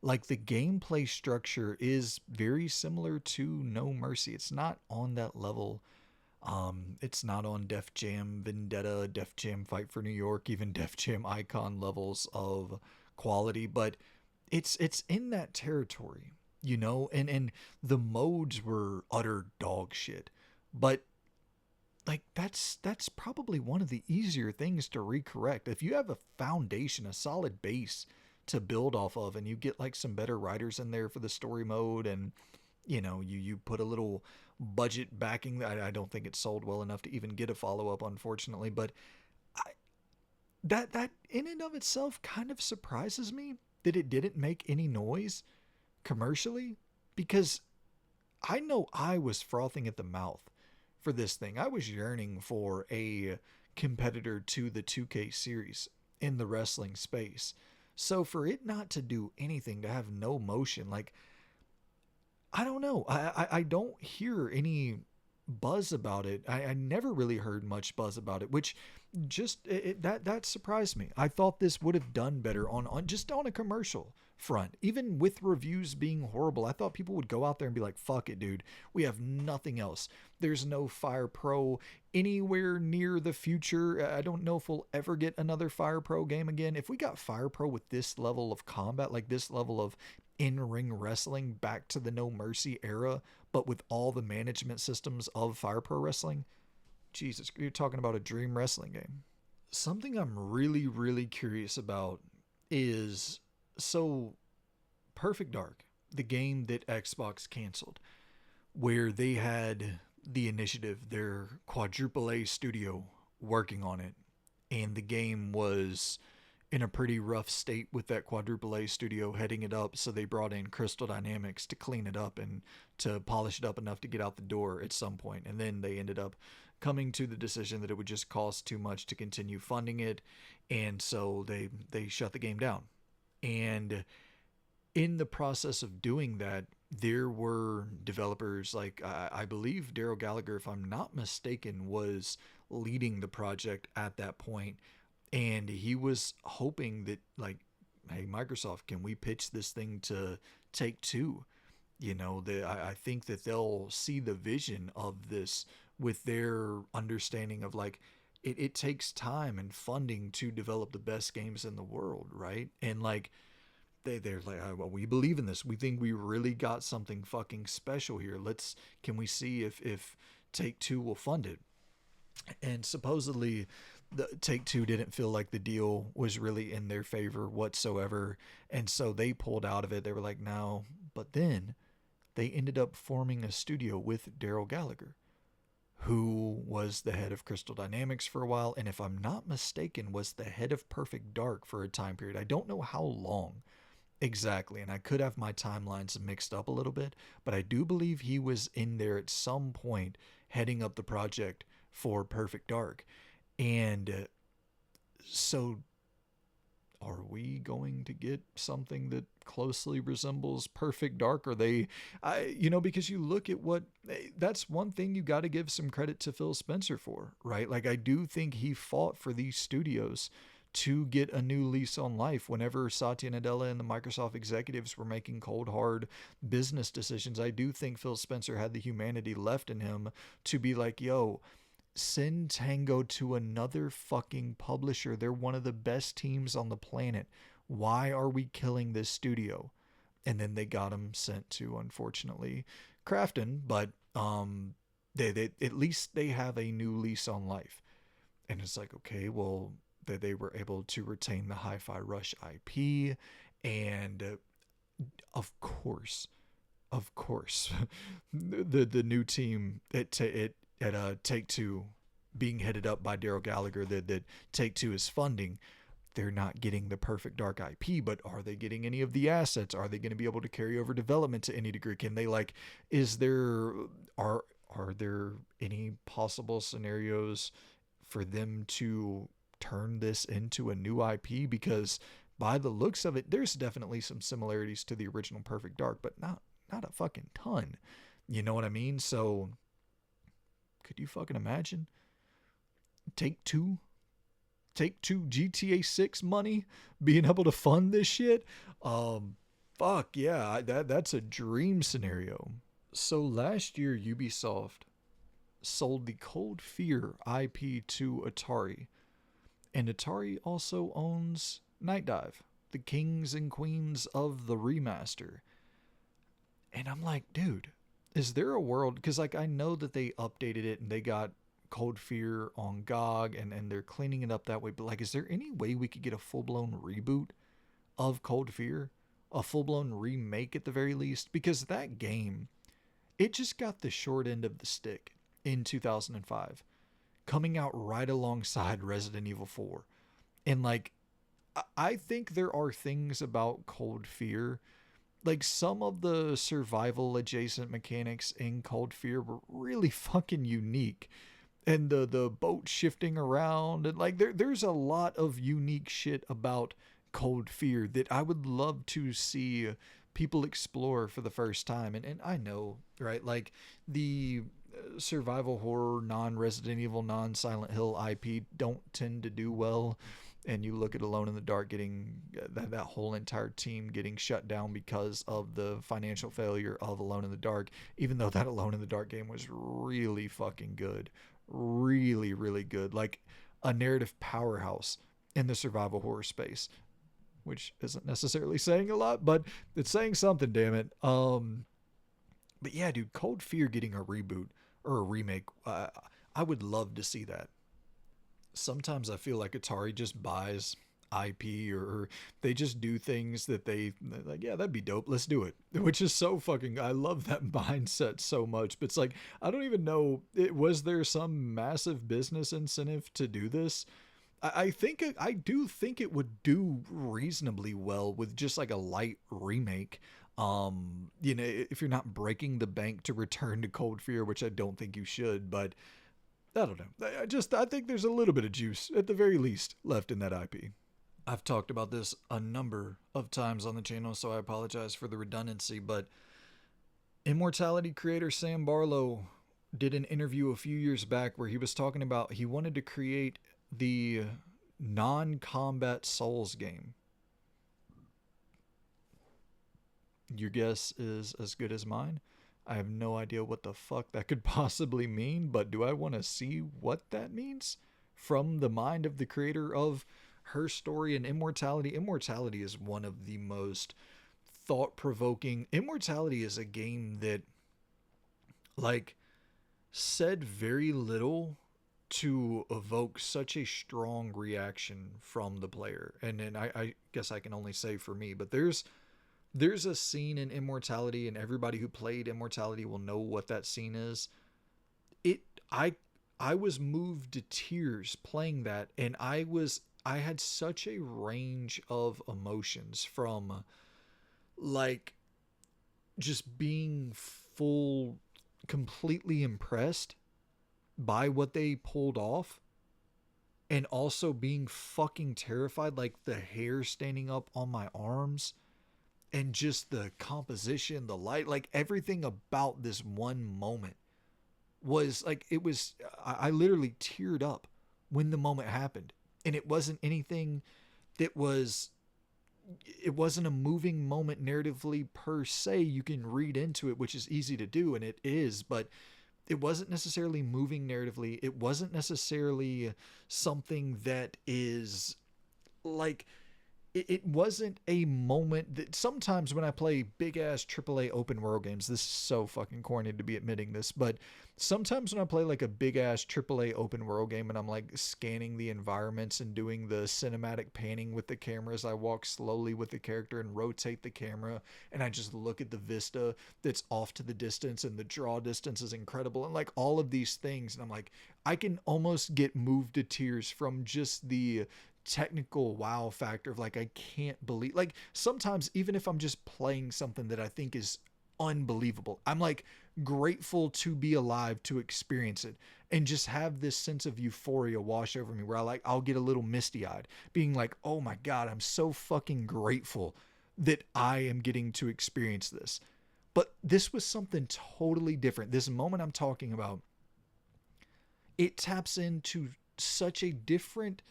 Like the gameplay structure is very similar to No Mercy. It's not on that level. It's not on Def Jam Vendetta, Def Jam Fight for New York, even Def Jam Icon levels of quality, but it's in that territory, you know, and the modes were utter dog shit. But like that's probably one of the easier things to recorrect. If you have a foundation, a solid base to build off of, and you get like some better writers in there for the story mode, and you put a little budget backing. I don't think it sold well enough to even get a follow up, unfortunately. But I, that in and of itself kind of surprises me that it didn't make any noise commercially, because I know I was frothing at the mouth for this thing. I was yearning for a competitor to the 2K series in the wrestling space. So for it not to do anything, to have no motion, like I don't know. I don't hear any buzz about it. I never really heard much buzz about it, which just that surprised me. I thought this would have done better on just on a commercial front, even with reviews being horrible. I thought people would go out there and be like, "Fuck it, dude. We have nothing else. There's no Fire Pro anywhere near the future. I don't know if we'll ever get another Fire Pro game again. If we got Fire Pro with this level of combat, like this level of in-ring wrestling back to the No Mercy era, but with all the management systems of Fire Pro Wrestling, Jesus, you're talking about a dream wrestling game." Something I'm really, really curious about is, so Perfect Dark, the game that Xbox canceled, where they had the initiative, their quadruple A studio working on it, and the game was in a pretty rough state with that quadruple A studio heading it up, so they brought in Crystal Dynamics to clean it up and to polish it up enough to get out the door at some point. And then they ended up coming to the decision that it would just cost too much to continue funding it, and so they shut the game down. And in the process of doing that, there were developers like I believe Daryl Gallagher, if I'm not mistaken, was leading the project at that point, and he was hoping that, like, hey Microsoft, can we pitch this thing to Take Two? I think that they'll see the vision of this with their understanding of like it takes time and funding to develop the best games in the world, right? And like they're like, "Oh, well, we believe in this. We think we really got something fucking special here. Can we see if Take Two will fund it?" And supposedly the Take Two didn't feel like the deal was really in their favor whatsoever, and so they pulled out of it. They were like, "No." But then they ended up forming a studio with Daryl Gallagher, who was the head of Crystal Dynamics for a while, and if I'm not mistaken, was the head of Perfect Dark for a time period. I don't know how long exactly, and I could have my timelines mixed up a little bit, but I do believe he was in there at some point heading up the project for Perfect Dark. And so are we going to get something that closely resembles Perfect Dark? Are they, because you look at what, that's one thing you got to give some credit to Phil Spencer for, right? Like, I do think he fought for these studios to get a new lease on life whenever Satya Nadella and the Microsoft executives were making cold, hard business decisions. I do think Phil Spencer had the humanity left in him to be like, yo, send Tango to another fucking publisher. They're one of the best teams on the planet. Why are we killing this studio? And then they got him sent to, unfortunately, Crafton, but they at least they have a new lease on life. And it's like, okay, well, they were able to retain the Hi-Fi Rush IP, and of course, the new team at Take Two being headed up by Daryl Gallagher that Take Two is funding, they're not getting the perfect Dark IP, but are they getting any of the assets? Are they going to be able to carry over development to any degree? Can they like, is there, are, are there any possible scenarios for them to turn this into a new IP? Because by the looks of it, there's definitely some similarities to the original Perfect Dark, but not a fucking ton. You know what I mean? So could you fucking imagine? Take two GTA 6 money being able to fund this shit. Fuck yeah, that's a dream scenario. So last year Ubisoft sold the Cold Fear IP to Atari, and Atari also owns Night Dive, the kings and queens of the remaster. And I'm like, dude, is there a world? Because like I know that they updated it and they got Cold Fear on GOG and they're cleaning it up that way. But like, is there any way we could get a full blown reboot of Cold Fear, a full blown remake at the very least? Because that game, it just got the short end of the stick in 2005, coming out right alongside Resident Evil 4. And like, I think there are things about Cold Fear, like some of the survival adjacent mechanics in Cold Fear were really fucking unique. And the boat shifting around, and like there's a lot of unique shit about Cold Fear that I would love to see people explore for the first time. And I know, right, like the survival horror, non-Resident Evil, non-Silent Hill IP don't tend to do well. And you look at Alone in the Dark getting that whole entire team getting shut down because of the financial failure of Alone in the Dark, even though that Alone in the Dark game was really fucking good. Really, really good. Like a narrative powerhouse in the survival horror space, which isn't necessarily saying a lot, but it's saying something, damn it. But yeah, dude, Cold Fear getting a reboot or a remake, I would love to see that. Sometimes I feel like Atari just buys IP, or they just do things that they're like, yeah, that'd be dope. Let's do it. Which is so fucking, I love that mindset so much. But it's like, I don't even know, was there some massive business incentive to do this? I do think it would do reasonably well with just like a light remake. You know, if you're not breaking the bank to return to Cold Fear, which I don't think you should, but I don't know. I think there's a little bit of juice, at the very least, left in that IP. I've talked about this a number of times on the channel, so I apologize for the redundancy, but Immortality creator Sam Barlow did an interview a few years back where he was talking about he wanted to create the non-combat Souls game. Your guess is as good as mine. I have no idea what the fuck that could possibly mean, but do I want to see what that means from the mind of the creator of Her Story and Immortality? Immortality is one of the most thought-provoking. Immortality is a game that, like, said very little to evoke such a strong reaction from the player. And then I guess I can only say for me, but there's a scene in Immortality, and everybody who played Immortality will know what that scene is. It I was moved to tears playing that, and I had such a range of emotions, from like just being full completely impressed by what they pulled off, and also being fucking terrified, like the hair standing up on my arms, and just the composition, the light, like everything about this one moment was like, it was, I literally teared up when the moment happened. And it wasn't anything that was, it wasn't a moving moment narratively per se. You can read into it, which is easy to do, and it is, but it wasn't necessarily moving narratively. It wasn't necessarily something that is like, it wasn't a moment that sometimes when I play big ass AAA open world games, this is so fucking corny to be admitting this, but sometimes when I play like a big ass AAA open world game and I'm like scanning the environments and doing the cinematic panning with the camera as I walk slowly with the character and rotate the camera, and I just look at the vista that's off to the distance and the draw distance is incredible and like all of these things, and I'm like, I can almost get moved to tears from just the technical wow factor of like, I can't believe, like sometimes even if I'm just playing something that I think is unbelievable, I'm like grateful to be alive to experience it and just have this sense of euphoria wash over me where I'll get a little misty eyed being like, oh my God, I'm so fucking grateful that I am getting to experience this. But this was something totally different. This moment I'm talking about, it taps into such a different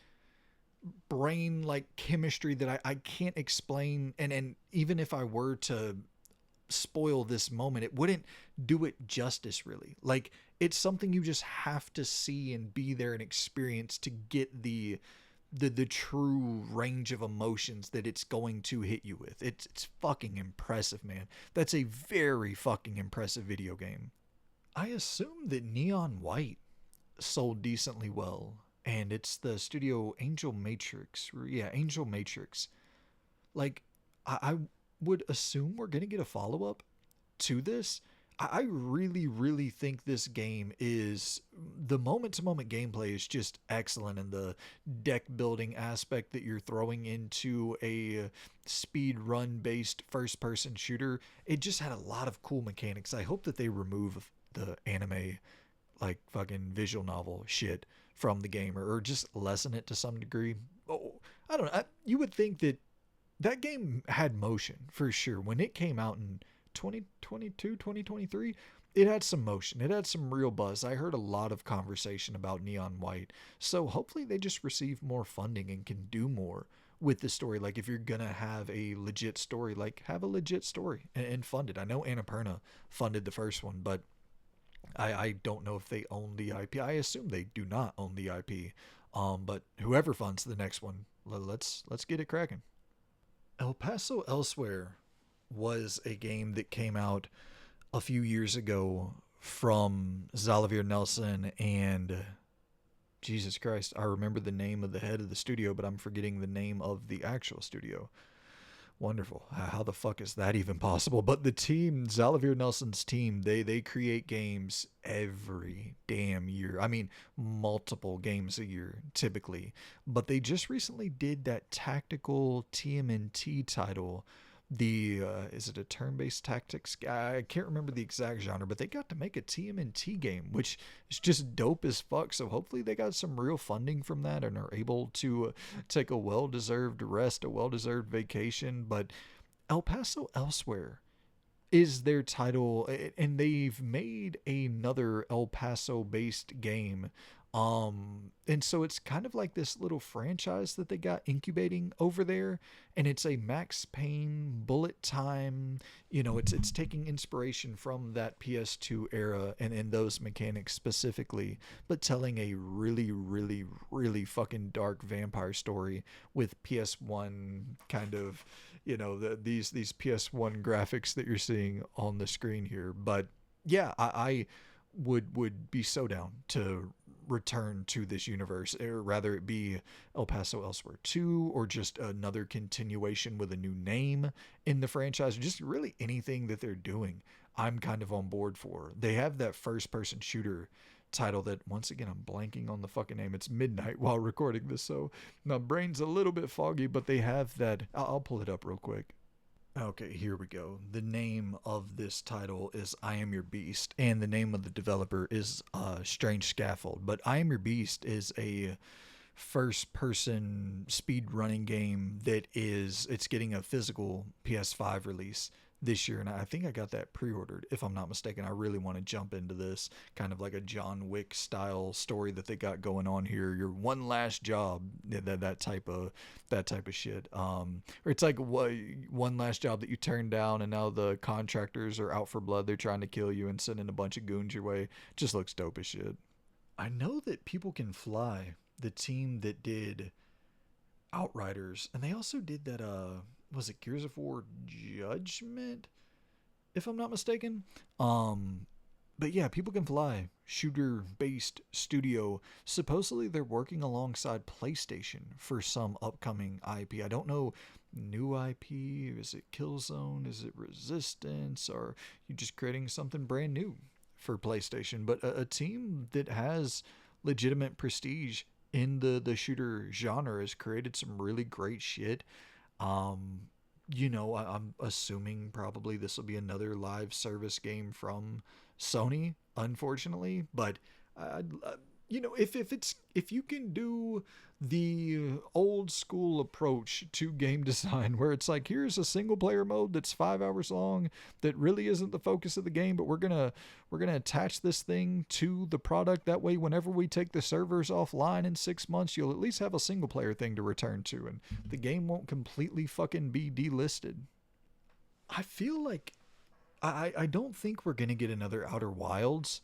brain like chemistry that I can't explain, and even if I were to spoil this moment, it wouldn't do it justice really. Like, it's something you just have to see and be there and experience to get the true range of emotions that it's going to hit you with. It's fucking impressive, man. That's a very fucking impressive video game. I assume that Neon White sold decently well, and it's the studio Angel Matrix. Yeah, Angel Matrix. Like, I would assume we're gonna get a follow up to this. I really, really think this game is, the moment to moment gameplay is just excellent, and the deck building aspect that you're throwing into a speed run based first person shooter, it just had a lot of cool mechanics. I hope that they remove the anime like fucking visual novel shit from the game, or just lessen it to some degree. Oh, I don't know. You would think that that game had motion for sure. When it came out in 2022, 2023, it had some motion. It had some real buzz. I heard a lot of conversation about Neon White. So hopefully they just receive more funding and can do more with the story. Like, if you're gonna have a legit story, like have a legit story and fund it. I know Annapurna funded the first one, but I don't know if they own the IP. I assume they do not own the IP. But whoever funds the next one, let's get it cracking. El Paso Elsewhere was a game that came out a few years ago from Xavier Nelson and, Jesus Christ, I remember the name of the head of the studio, but I'm forgetting the name of the actual studio. Wonderful. How the fuck is that even possible? But the team, Xavier Nelson's team, they create games every damn year. I mean, multiple games a year typically. But they just recently did that tactical TMNT title. The is it a turn-based tactics? I can't remember the exact genre, but they got to make a TMNT game, which is just dope as fuck. So hopefully they got some real funding from that and are able to take a well-deserved rest, a well-deserved vacation. But El Paso Elsewhere is their title, and they've made another El Paso based game. And so it's kind of like this little franchise that they got incubating over there, and it's a Max Payne bullet time. It's taking inspiration from that PS2 era and those mechanics specifically, but telling a really, really, really fucking dark vampire story with PS1 kind of, these PS1 graphics that you're seeing on the screen here. But yeah, I would be so down to return to this universe, or rather it be El Paso Elsewhere 2, or just another continuation with a new name in the franchise, or just really anything that they're doing, I'm kind of on board for. They have that first person shooter title that, once again, I'm blanking on the fucking name. It's midnight while recording this, so my brain's a little bit foggy, but they have that. I'll pull it up real quick. Okay, here we go. The name of this title is I Am Your Beast, and the name of the developer is Strange Scaffold. But I Am Your Beast is a first-person speed running game it's getting a physical PS5 release this year, and I think I got that pre-ordered, if I'm not mistaken. I really want to jump into this, kind of like a John Wick style story that they got going on here. Your one last job, that type of shit. Or it's like one last job that you turned down, and now the contractors are out for blood. They're trying to kill you and sending a bunch of goons your way. Just looks dope as shit. I know that People Can Fly, the team that did Outriders, and they also did that. Was it Gears of War Judgment, if I'm not mistaken? Um, but yeah, People Can Fly, shooter based studio. Supposedly they're working alongside PlayStation for some upcoming IP. I don't know, new IP. Is it Killzone? Is it Resistance? Or you just creating something brand new for PlayStation? But a team that has legitimate prestige in the shooter genre has created some really great shit. um, I'm assuming probably this will be another live service game from Sony, unfortunately. But if you can do the old school approach to game design, where it's like, here's a single player mode that's 5 hours long, that really isn't the focus of the game, but we're gonna attach this thing to the product. That way, whenever we take the servers offline in 6 months, you'll at least have a single player thing to return to, and the game won't completely fucking be delisted. I feel like I don't think we're gonna get another Outer Wilds,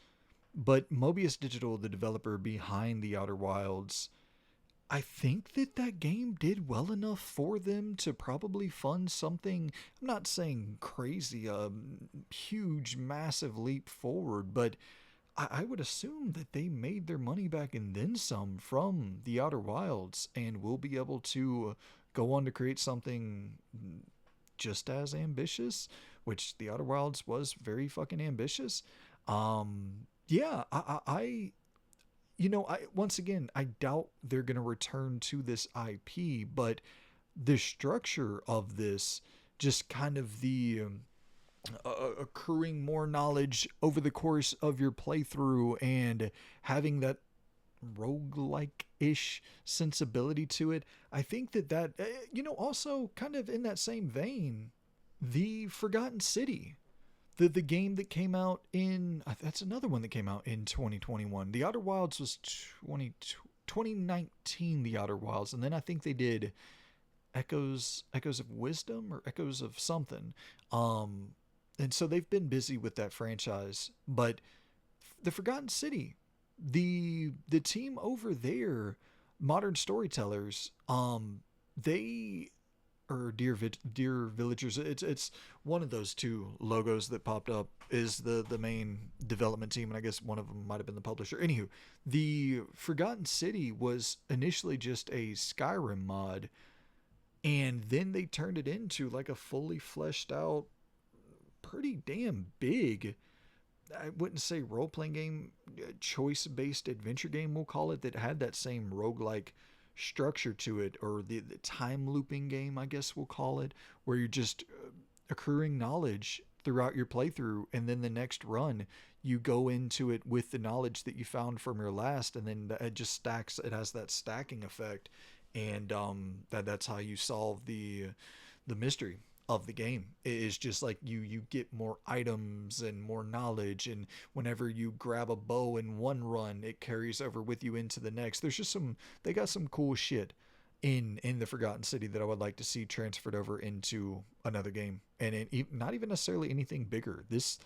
but Mobius Digital, the developer behind the Outer Wilds, I think that game did well enough for them to probably fund something. I'm not saying crazy, huge, massive leap forward, but I would assume that they made their money back and then some from the Outer Wilds, and will be able to go on to create something just as ambitious, which the Outer Wilds was very fucking ambitious. Yeah, I once again, I doubt they're gonna return to this IP, but the structure of this, just kind of the accruing more knowledge over the course of your playthrough, and having that roguelike ish sensibility to it. I think also kind of in that same vein, the Forgotten City, the game that came out in, that's another one that came out in 2021. The Outer Wilds was 2019, the Outer Wilds, and then I think they did Echoes of Wisdom, or Echoes of something. Um and so they've been busy with that franchise. But the Forgotten City, the team over there, Modern Storytellers, they, or Dear Villagers, it's one of those two logos that popped up, is the main development team, and I guess one of them might have been the publisher. Anywho, the Forgotten City was initially just a Skyrim mod, and then they turned it into like a fully fleshed out, pretty damn big, I wouldn't say role playing game, choice based adventure game, we'll call it, that had that same roguelike structure to it, or the time looping game, I guess we'll call it, where you're just accruing knowledge throughout your playthrough, and then the next run you go into it with the knowledge that you found from your last, and then it just stacks. It has that stacking effect, and that's how you solve the mystery of the game. It is just like you get more items and more knowledge, and whenever you grab a bow in one run, it carries over with you into the next. There's just some, they got some cool shit in the Forgotten City that I would like to see transferred over into another game, and not even necessarily anything bigger. This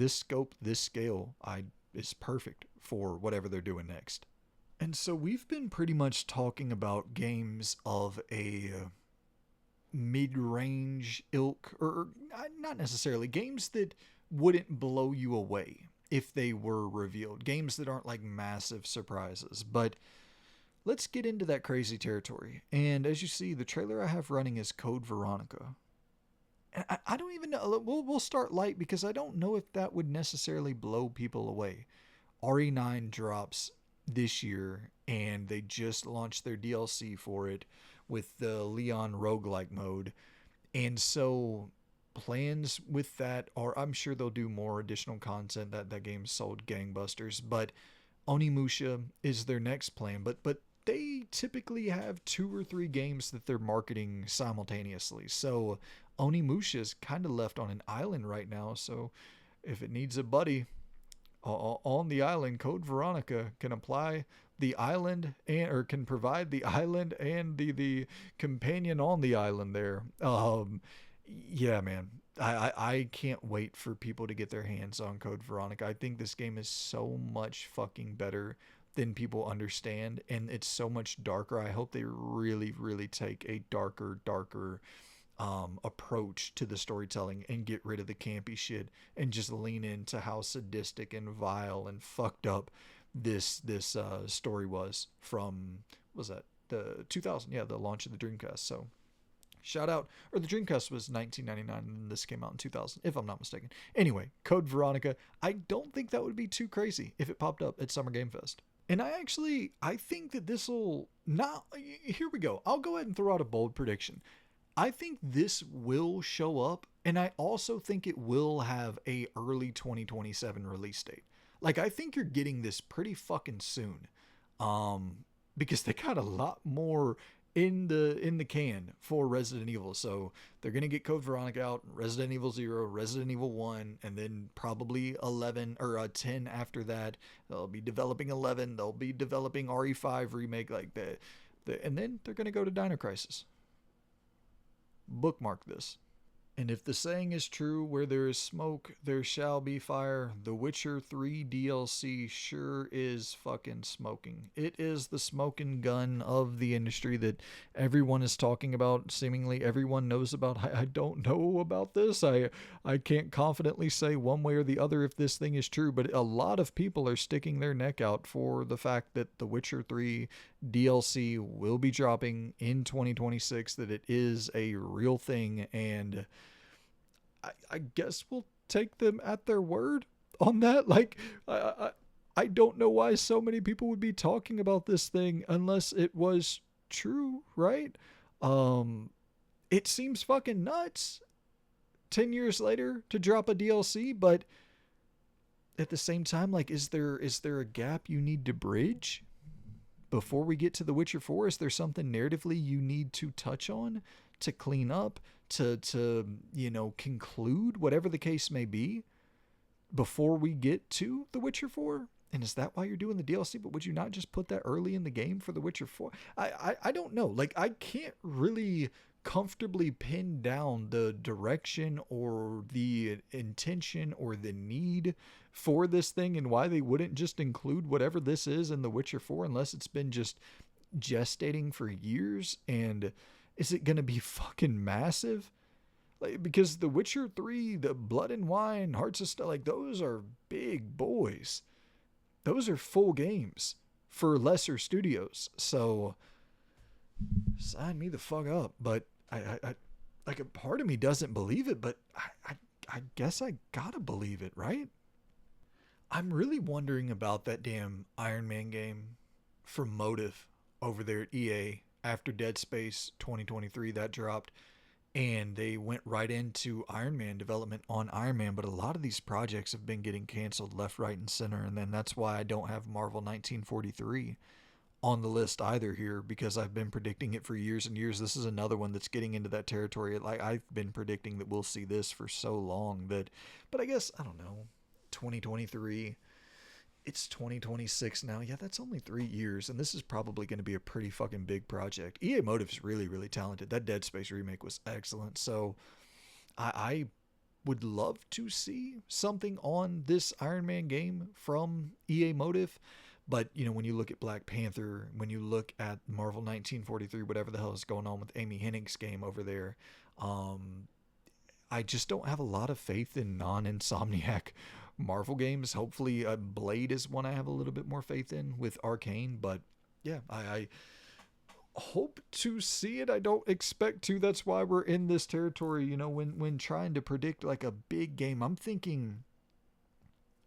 scope, this scale, I is perfect for whatever they're doing next. And so we've been pretty much talking about games of a mid-range ilk, or not necessarily, games that wouldn't blow you away if they were revealed, games that aren't like massive surprises. But let's get into that crazy territory. And as you see, the trailer I have running is Code Veronica. I don't even know. We'll start light, because I don't know if that would necessarily blow people away. RE9 drops this year, and they just launched their DLC for it with the Leon roguelike mode. And so plans with that are, I'm sure they'll do more additional content. That game sold gangbusters, but Onimusha is their next plan. But they typically have 2 or 3 games that they're marketing simultaneously. So Onimusha is kind of left on an island right now. So if it needs a buddy on the island, Code Veronica can apply the island, and or can provide the island and the companion on the island there. Yeah, man. I can't wait for people to get their hands on Code Veronica. I think this game is so much fucking better than people understand, and it's so much darker. I hope they really, really take a darker approach to the storytelling and get rid of the campy shit and just lean into how sadistic and vile and fucked up this story was from, was that the 2000, yeah, the launch of the Dreamcast. So shout out, or the Dreamcast was 1999 and this came out in 2000, if I'm not mistaken. Anyway, Code Veronica, I don't think that would be too crazy if it popped up at Summer Game Fest. And I think that this will not, here we go. I'll go ahead and throw out a bold prediction. I think this will show up, and I also think it will have a early 2027 release date. Like, I think you're getting this pretty fucking soon, because they got a lot more in the can for Resident Evil. So they're gonna get Code Veronica out, Resident Evil 0, Resident Evil 1, and then probably 11 or 10 after that. They'll be developing 11. They'll be developing RE5 remake, like and then they're gonna go to Dino Crisis. Bookmark this. And if the saying is true, where there is smoke, there shall be fire. The Witcher 3 DLC sure is fucking smoking. It is the smoking gun of the industry that everyone is talking about. Seemingly everyone knows about. I don't know about this. I can't confidently say one way or the other if this thing is true, but a lot of people are sticking their neck out for the fact that the Witcher 3 DLC will be dropping in 2026, that it is a real thing, and I guess we'll take them at their word on that. Like, I don't know why so many people would be talking about this thing unless it was true, right? It seems fucking nuts 10 years later to drop a DLC, but at the same time, like, is there a gap you need to bridge before we get to The Witcher 4? Is there something narratively you need to touch on, to clean up, to conclude, whatever the case may be, before we get to The Witcher 4? And is that why you're doing the DLC? But would you not just put that early in the game for The Witcher 4? I don't know. Like, I can't really comfortably pin down the direction or the intention or the need for this thing, and why they wouldn't just include whatever this is in The Witcher 4 unless it's been just gestating for years. And is it going to be fucking massive? Like, because The Witcher 3, the Blood and Wine, Hearts of Stone, like, those are big boys. Those are full games for lesser studios. So sign me the fuck up. But I like, a part of me doesn't believe it, but I guess I gotta believe it, right? I'm really wondering about that damn Iron Man game from Motive over there at EA after Dead Space 2023 that dropped, and they went right into Iron Man development on Iron Man. But a lot of these projects have been getting canceled left, right, and center, and then that's why I don't have Marvel 1943 on the list either here, because I've been predicting it for years and years. This is another one that's getting into that territory. Like, I've been predicting that we'll see this for so long that, but I guess, I don't know, 2023, it's 2026 now. Yeah, that's only 3 years, and this is probably going to be a pretty fucking big project. EA Motive's really, really talented. That Dead Space remake was excellent, so I would love to see something on this Iron Man game from EA Motive. But, when you look at Black Panther, when you look at Marvel 1943, whatever the hell is going on with Amy Hennig's game over there, I just don't have a lot of faith in non-Insomniac Marvel games. Hopefully Blade is one I have a little bit more faith in with Arcane. But yeah, I hope to see it. I don't expect to. That's why we're in this territory. When trying to predict like a big game, I'm thinking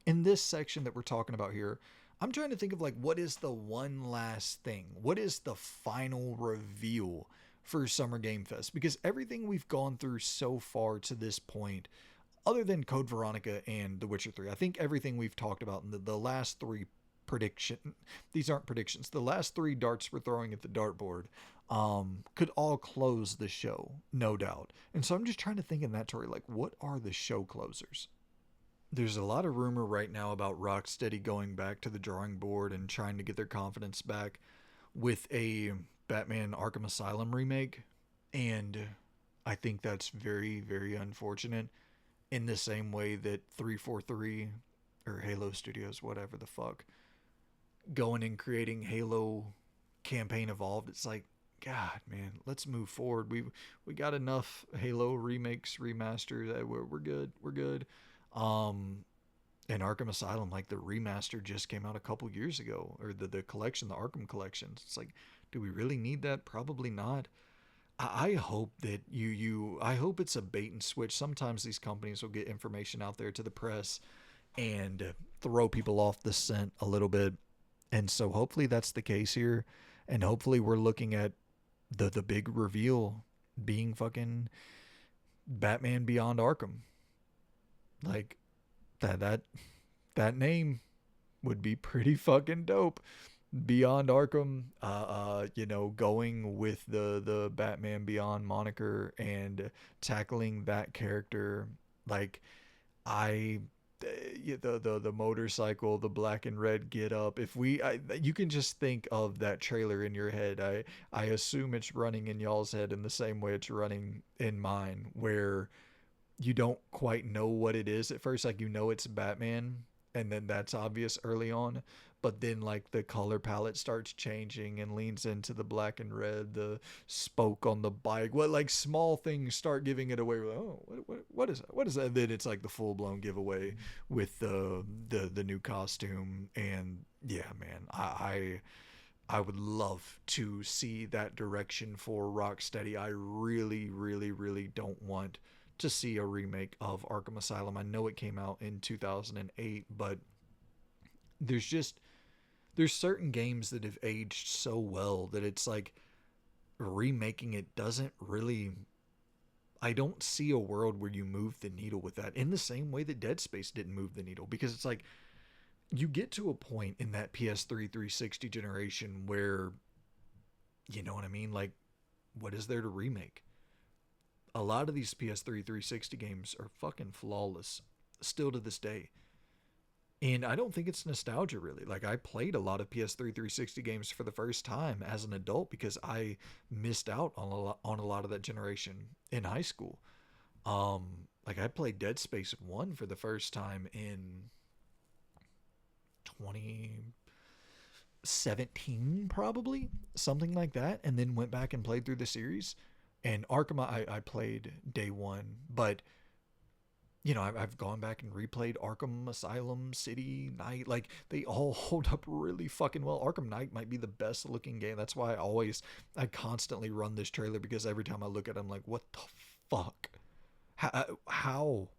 in this section that we're talking about here, I'm trying to think of like, what is the one last thing? What is the final reveal for Summer Game Fest? Because everything we've gone through so far to this point, other than Code Veronica and The Witcher 3, I think everything we've talked about in the last three these aren't predictions, the last three darts we're throwing at the dartboard, could all close the show, no doubt. And so I'm just trying to think in that story, like, what are the show closers? There's a lot of rumor right now about Rocksteady going back to the drawing board and trying to get their confidence back with a Batman Arkham Asylum remake. And I think that's very, very unfortunate, in the same way that 343 or Halo Studios, whatever the fuck, going and creating Halo campaign evolved. It's like, God, man, let's move forward. We got enough Halo remakes, remasters. We're good. We're good. Um, and Arkham Asylum, like the remaster just came out a couple years ago, or the collection, the Arkham collection. It's like, do we really need that? Probably not. I hope that I hope it's a bait and switch. Sometimes these companies will get information out there to the press and throw people off the scent a little bit. And so hopefully that's the case here. And hopefully we're looking at the big reveal being fucking Batman Beyond Arkham. Like that name would be pretty fucking dope. Beyond Arkham, going with the Batman Beyond moniker and tackling that character, like I the motorcycle, the black and red get up. You can just think of that trailer in your head. I assume it's running in y'all's head in the same way it's running in mine, where you don't quite know what it is at first. Like, it's Batman, and then that's obvious early on. But then, like, the color palette starts changing and leans into the black and red, the spoke on the bike. What, like, small things start giving it away. We're like, oh, what is that? What is that? And then it's like the full blown giveaway with the new costume. And yeah, man, I would love to see that direction for Rocksteady. I really, really, really don't want to see a remake of Arkham Asylum. I know it came out in 2008, but there's certain games that have aged so well that it's like remaking it doesn't really. I don't see a world where you move the needle with that in the same way that Dead Space didn't move the needle, because it's like you get to a point in that PS3 360 generation where, you know what I mean? Like, what is there to remake? A lot of these PS3 360 games are fucking flawless still to this day. And I don't think it's nostalgia really. Like, I played a lot of PS3 360 games for the first time as an adult because I missed out on a lot of that generation in high school. Like, I played Dead Space 1 for the first time in 2017, probably, something like that, and then went back and played through the series. And Arkham, I played day one, but I've gone back and replayed Arkham Asylum, City, Night. Like, they all hold up really fucking well. Arkham Knight might be the best looking game. That's why I constantly run this trailer, because every time I look at it, I'm like, what the fuck? How, how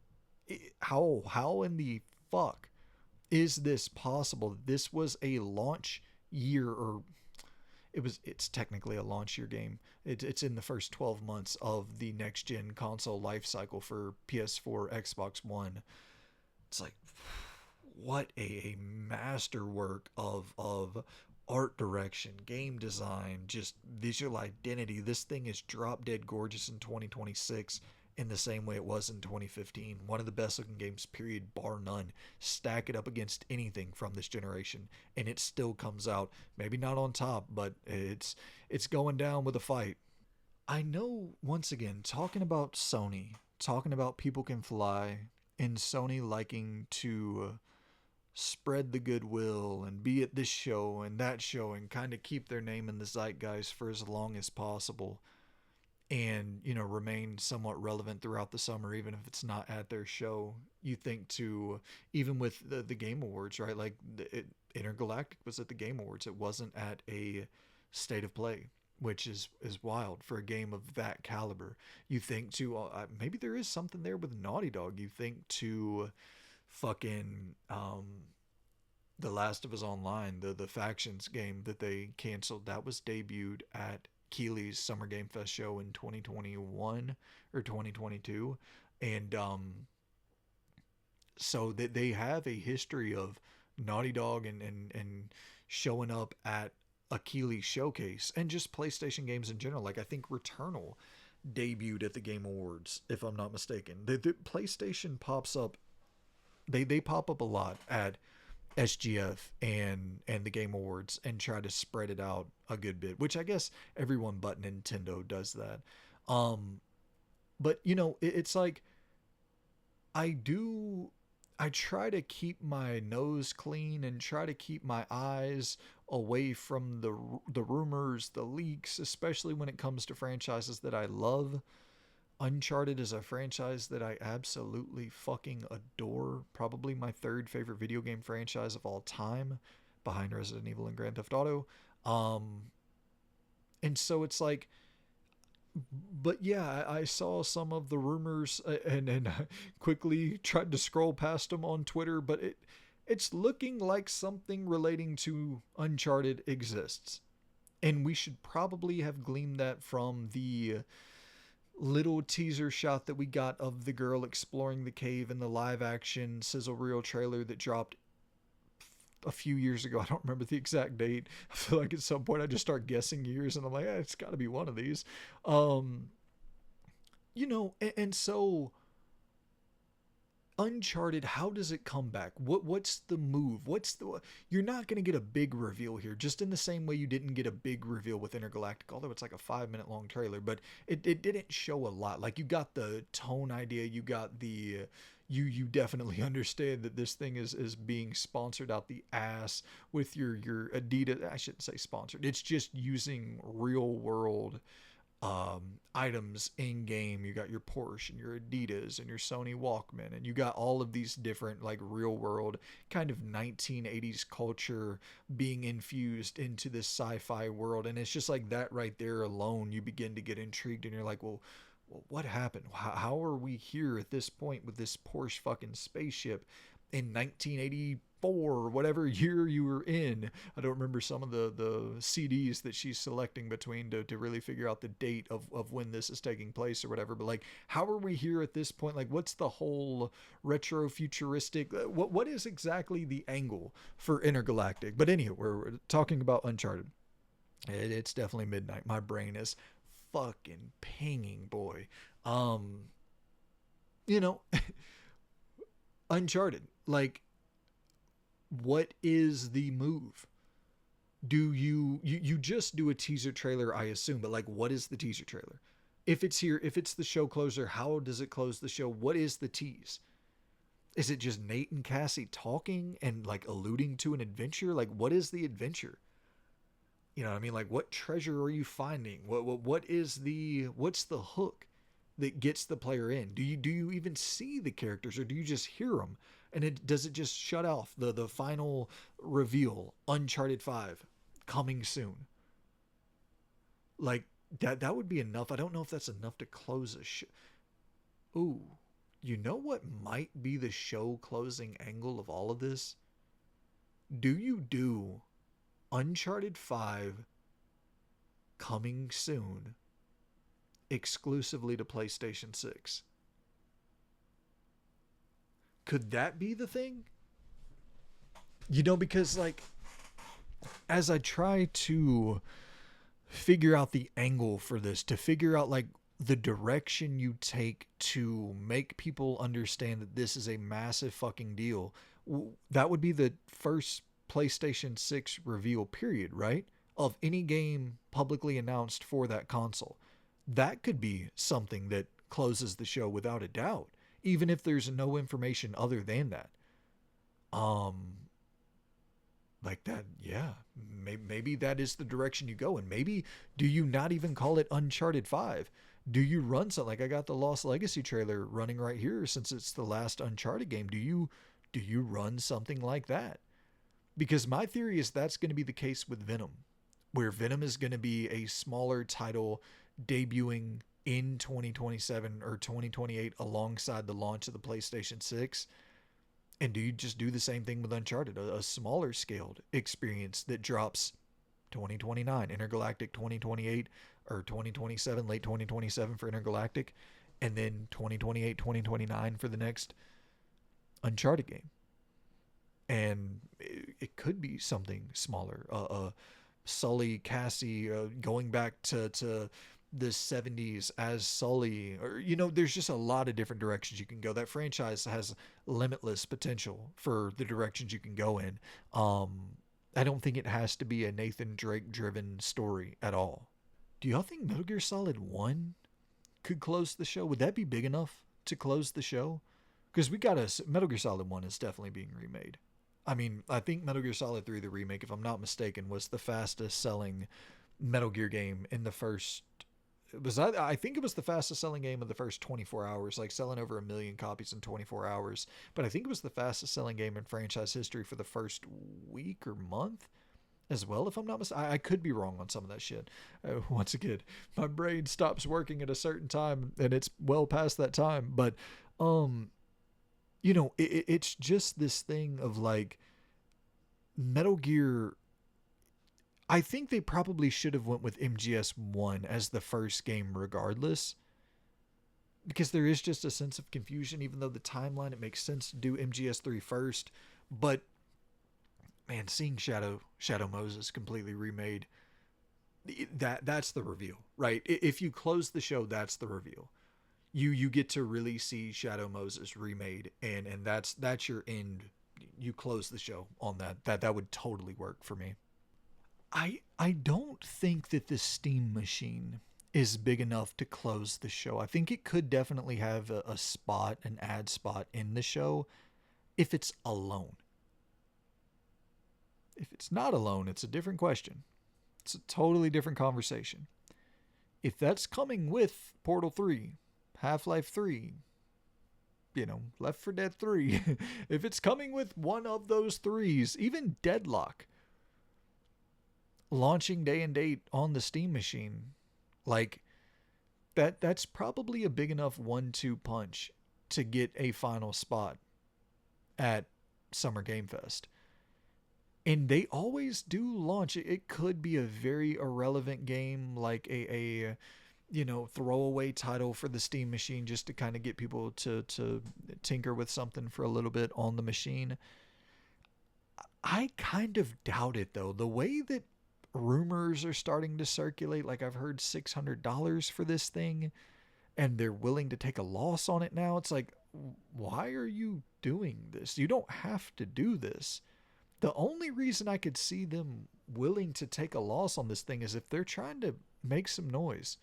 in the fuck is this possible? This was a launch year, or it's technically a launch year game. It's in the first 12 months of the next gen console life cycle for PS4, Xbox One. It's like, what a masterwork of art direction, game design, just visual identity. This thing is drop dead gorgeous in 2026 in the same way it was in 2015. One of the best looking games, period, bar none. Stack it up against anything from this generation, and it still comes out, maybe not on top, but it's going down with a fight. I know, once again, talking about Sony, talking about people can fly, and Sony liking to spread the goodwill and be at this show and that show and kind of keep their name in the zeitgeist for as long as possible, and remain somewhat relevant throughout the summer, even if it's not at their show. You think to, even with the Game Awards, right? Like, Intergalactic was at the Game Awards. It wasn't at a State of Play, which is wild for a game of that caliber. You think to, maybe there is something there with Naughty Dog. You think to fucking The Last of Us Online, the factions game that they canceled, that was debuted at Keeley's Summer Game Fest show in 2021 or 2022. And so they have a history of Naughty Dog and showing up at a Keeley showcase, and just PlayStation games in general. Like, I think Returnal debuted at the Game Awards, if I'm not mistaken. The PlayStation pops up, they pop up a lot at SGF and the Game Awards, and try to spread it out a good bit, which I guess everyone but Nintendo does that. But it's like, I do I try to keep my nose clean and try to keep my eyes away from the rumors, the leaks, especially when it comes to franchises that I love. Uncharted is a franchise that I absolutely fucking adore. Probably my third favorite video game franchise of all time, behind Resident Evil and Grand Theft Auto. Um, and so it's like, but yeah, I saw some of the rumors and quickly tried to scroll past them on Twitter, but it's looking like something relating to Uncharted exists. And we should probably have gleaned that from the little teaser shot that we got of the girl exploring the cave in the live action sizzle reel trailer that dropped a few years ago. I don't remember the exact date. I feel like at some point I just start guessing years and I'm like, it's got to be one of these. Um, and so Uncharted, how does it come back? What's the move? You're not going to get a big reveal here, just in the same way you didn't get a big reveal with Intergalactic, although it's like a 5 minute long trailer, but it didn't show a lot. Like, you got the tone idea, you got the you definitely understand that this thing is being sponsored out the ass with your Adidas. I shouldn't say sponsored. It's just using real world items in game. You got your Porsche and your Adidas and your Sony Walkman, and you got all of these different like real world kind of 1980s culture being infused into this sci-fi world. And it's just like that right there alone, you begin to get intrigued and you're like, well, what happened? How are we here at this point with this Porsche fucking spaceship in 1984 or whatever year you were in? I don't remember some of the CDs that she's selecting between to really figure out the date of when this is taking place or whatever. But like, how are we here at this point? Like, what's the whole retro futuristic? What is exactly the angle for Intergalactic? But anyway, we're talking about Uncharted. It's definitely midnight. My brain is fucking pinging, boy. Um, you know, Uncharted. Like, what is the move? Do you just do a teaser trailer, I assume, but like, what is the teaser trailer? If it's here, if it's the show closer, how does it close the show? What is the tease? Is it just Nate and Cassie talking and like alluding to an adventure? Like, what is the adventure? You know what I mean? Like, what treasure are you finding? What's the hook that gets the player in? Do you even see the characters, or do you just hear them? And does it just shut off the final reveal? Uncharted 5 coming soon. Like, that would be enough. I don't know if that's enough to close a show. Ooh, you know what might be the show closing angle of all of this? Do you do Uncharted 5 coming soon exclusively to PlayStation 6? Could that be the thing? Because like, as I try to figure out the angle for this, to figure out like the direction you take to make people understand that this is a massive fucking deal, that would be the first PlayStation 6 reveal, period, right? Of any game publicly announced for that console. That could be something that closes the show without a doubt, even if there's no information other than that. Um, like that, yeah. Maybe that is the direction you go. And maybe, do you not even call it Uncharted 5? Do you run something like, I got the Lost Legacy trailer running right here since it's the last Uncharted game? Do you run something like that? Because my theory is that's going to be the case with Venom, where Venom is going to be a smaller title debuting in 2027 or 2028 alongside the launch of the PlayStation 6. And do you just do the same thing with Uncharted, a smaller scaled experience that drops 2029, Intergalactic 2028 or 2027, late 2027 for Intergalactic, and then 2028, 2029 for the next Uncharted game? And it could be something smaller. Sully, Cassie, going back to the 70s as Sully, or there's just a lot of different directions you can go. That franchise has limitless potential for the directions you can go in. I don't think it has to be a Nathan Drake driven story at all. Do y'all think Metal Gear Solid 1 could close the show? Would that be big enough to close the show? Because we got Metal Gear Solid 1 is definitely being remade. I mean, I think Metal Gear Solid 3, the remake, if I'm not mistaken, was the fastest selling Metal Gear game in the first. It was I think it was the fastest selling game of the first 24 hours, like selling over 1 million copies in 24 hours. But I think it was the fastest selling game in franchise history for the first week or month as well, if I'm not mistaken. I could be wrong on some of that shit. Once again, my brain stops working at a certain time, and it's well past that time. But, it's just this thing of like Metal Gear. I think they probably should have went with MGS1 as the first game regardless, because there is just a sense of confusion. Even though the timeline, it makes sense to do MGS3 first, but man, seeing Shadow Moses completely remade, that's the reveal, right? If you close the show, that's the reveal. You get to really see Shadow Moses remade, and that's your end. You close the show on that would totally work for me. I don't think that the Steam machine is big enough to close the show. I think it could definitely have a spot, an ad spot in the show if it's alone. If it's not alone, it's a different question. It's a totally different conversation. If that's coming with Portal 3, Half-Life 3, Left 4 Dead 3, if it's coming with one of those threes, even Deadlock, launching day and date on the Steam machine, like that's probably a big enough 1-2 punch to get a final spot at Summer Game Fest. And they always do launch it. It could be a very irrelevant game, like a throwaway title for the Steam machine, just to kind of get people to tinker with something for a little bit on the machine. I kind of doubt it, though. The way that rumors are starting to circulate, like I've heard $600 for this thing, and they're willing to take a loss on it now. It's like, why are you doing this? You don't have to do this. The only reason I could see them willing to take a loss on this thing is if they're trying to make some noise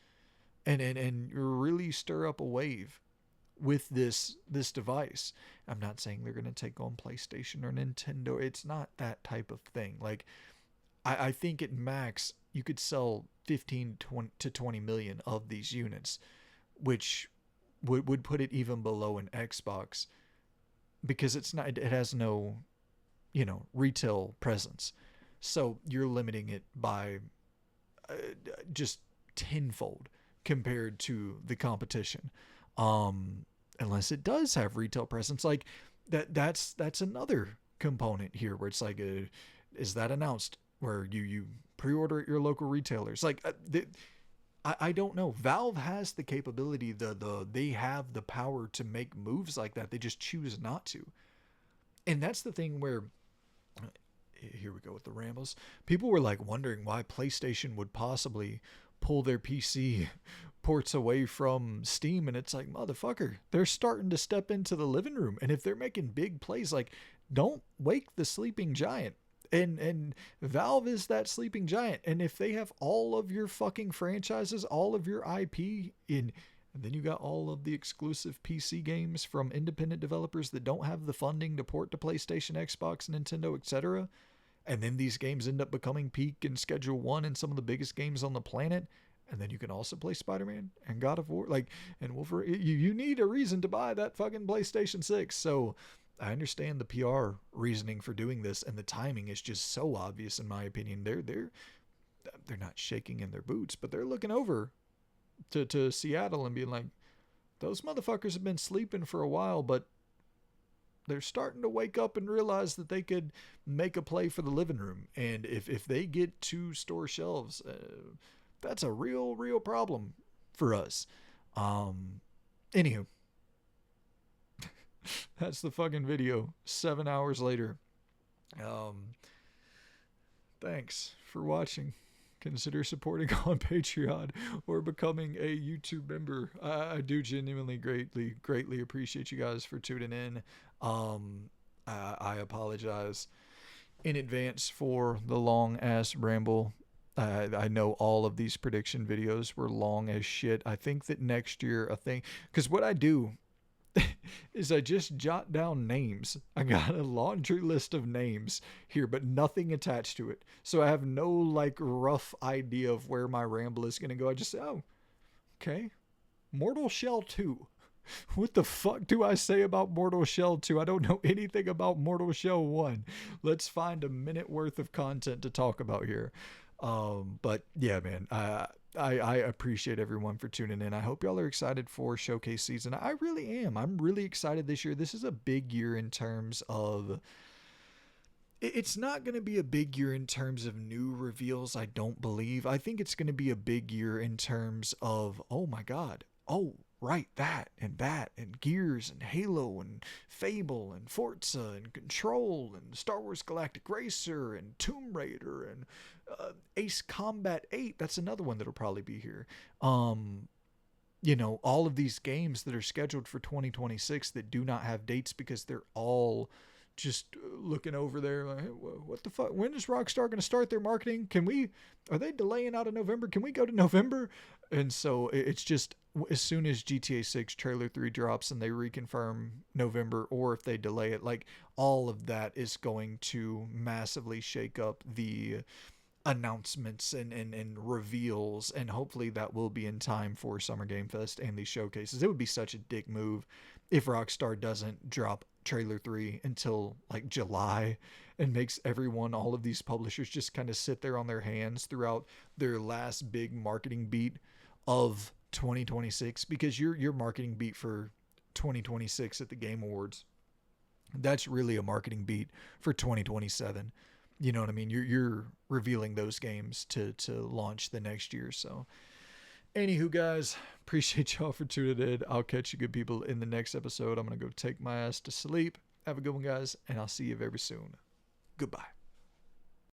and really stir up a wave with this device. I'm not saying they're going to take on PlayStation or Nintendo. It's not that type of thing. Like, I think at max you could sell 15 to 20 million of these units, which would put it even below an Xbox, because it has no retail presence. So you're limiting it by just tenfold compared to the competition. Unless it does have retail presence, like that's another component here where it's like, is that announced where you pre-order at your local retailers? Like, I don't know. Valve has the capability, they have the power to make moves like that. They just choose not to. And that's the thing where, here we go with the rambles. People were like wondering why PlayStation would possibly pull their PC ports away from Steam. And it's like, motherfucker, they're starting to step into the living room. And if they're making big plays, like, don't wake the sleeping giant. And Valve is that sleeping giant. And if they have all of your fucking franchises, all of your IP in, and then you got all of the exclusive PC games from independent developers that don't have the funding to port to PlayStation, Xbox, Nintendo, etc. And then these games end up becoming peak and Schedule 1 and some of the biggest games on the planet. And then you can also play Spider-Man and God of War, like, and Wolverine. You need a reason to buy that fucking PlayStation 6. So I understand the PR reasoning for doing this, and the timing is just so obvious in my opinion. They're not shaking in their boots, but they're looking over to Seattle and being like, those motherfuckers have been sleeping for a while, but they're starting to wake up and realize that they could make a play for the living room. And if they get to store shelves, that's a real problem for us. Anywho, that's the fucking video. 7 hours later. Thanks for watching. Consider supporting on Patreon or becoming a YouTube member. I do genuinely greatly appreciate you guys for tuning in. I apologize in advance for the long ass ramble. I know all of these prediction videos were long as shit. I think that next year, because what I do is I just jot down names. I got a laundry list of names here, but nothing attached to it. So I have no like rough idea of where my ramble is going to go. I just say, oh, okay. Mortal Shell 2. What the fuck do I say about Mortal Shell 2? I don't know anything about Mortal Shell 1. Let's find a minute worth of content to talk about here. But yeah, man, I appreciate everyone for tuning in. I hope y'all are excited for showcase season. I really am. I'm really excited this year. This is a big year in terms of. It's not going to be a big year in terms of new reveals, I don't believe. I think it's going to be a big year in terms of, oh my God, oh, right, that, and Gears, and Halo, and Fable, and Forza, and Control, and Star Wars Galactic Racer, and Tomb Raider, and Ace Combat 8. That's another one that'll probably be here. All of these games that are scheduled for 2026 that do not have dates because they're all just looking over there like, hey, what the fuck? When is Rockstar going to start their marketing? Are they delaying out of November? Can we go to November? And so it's just as soon as GTA 6 trailer 3 drops and they reconfirm November, or if they delay it, like all of that is going to massively shake up the announcements and reveals, and hopefully that will be in time for Summer Game Fest and these showcases. It would be such a dick move if Rockstar doesn't drop trailer 3 until like July and makes all of these publishers just kind of sit there on their hands throughout their last big marketing beat of 2026, because your marketing beat for 2026 at the Game Awards, that's really a marketing beat for 2027. You know what I mean? You're revealing those games to launch the next year. So anywho, guys, appreciate y'all for tuning in. I'll catch you good people in the next episode. I'm going to go take my ass to sleep. Have a good one, guys, and I'll see you very soon. Goodbye.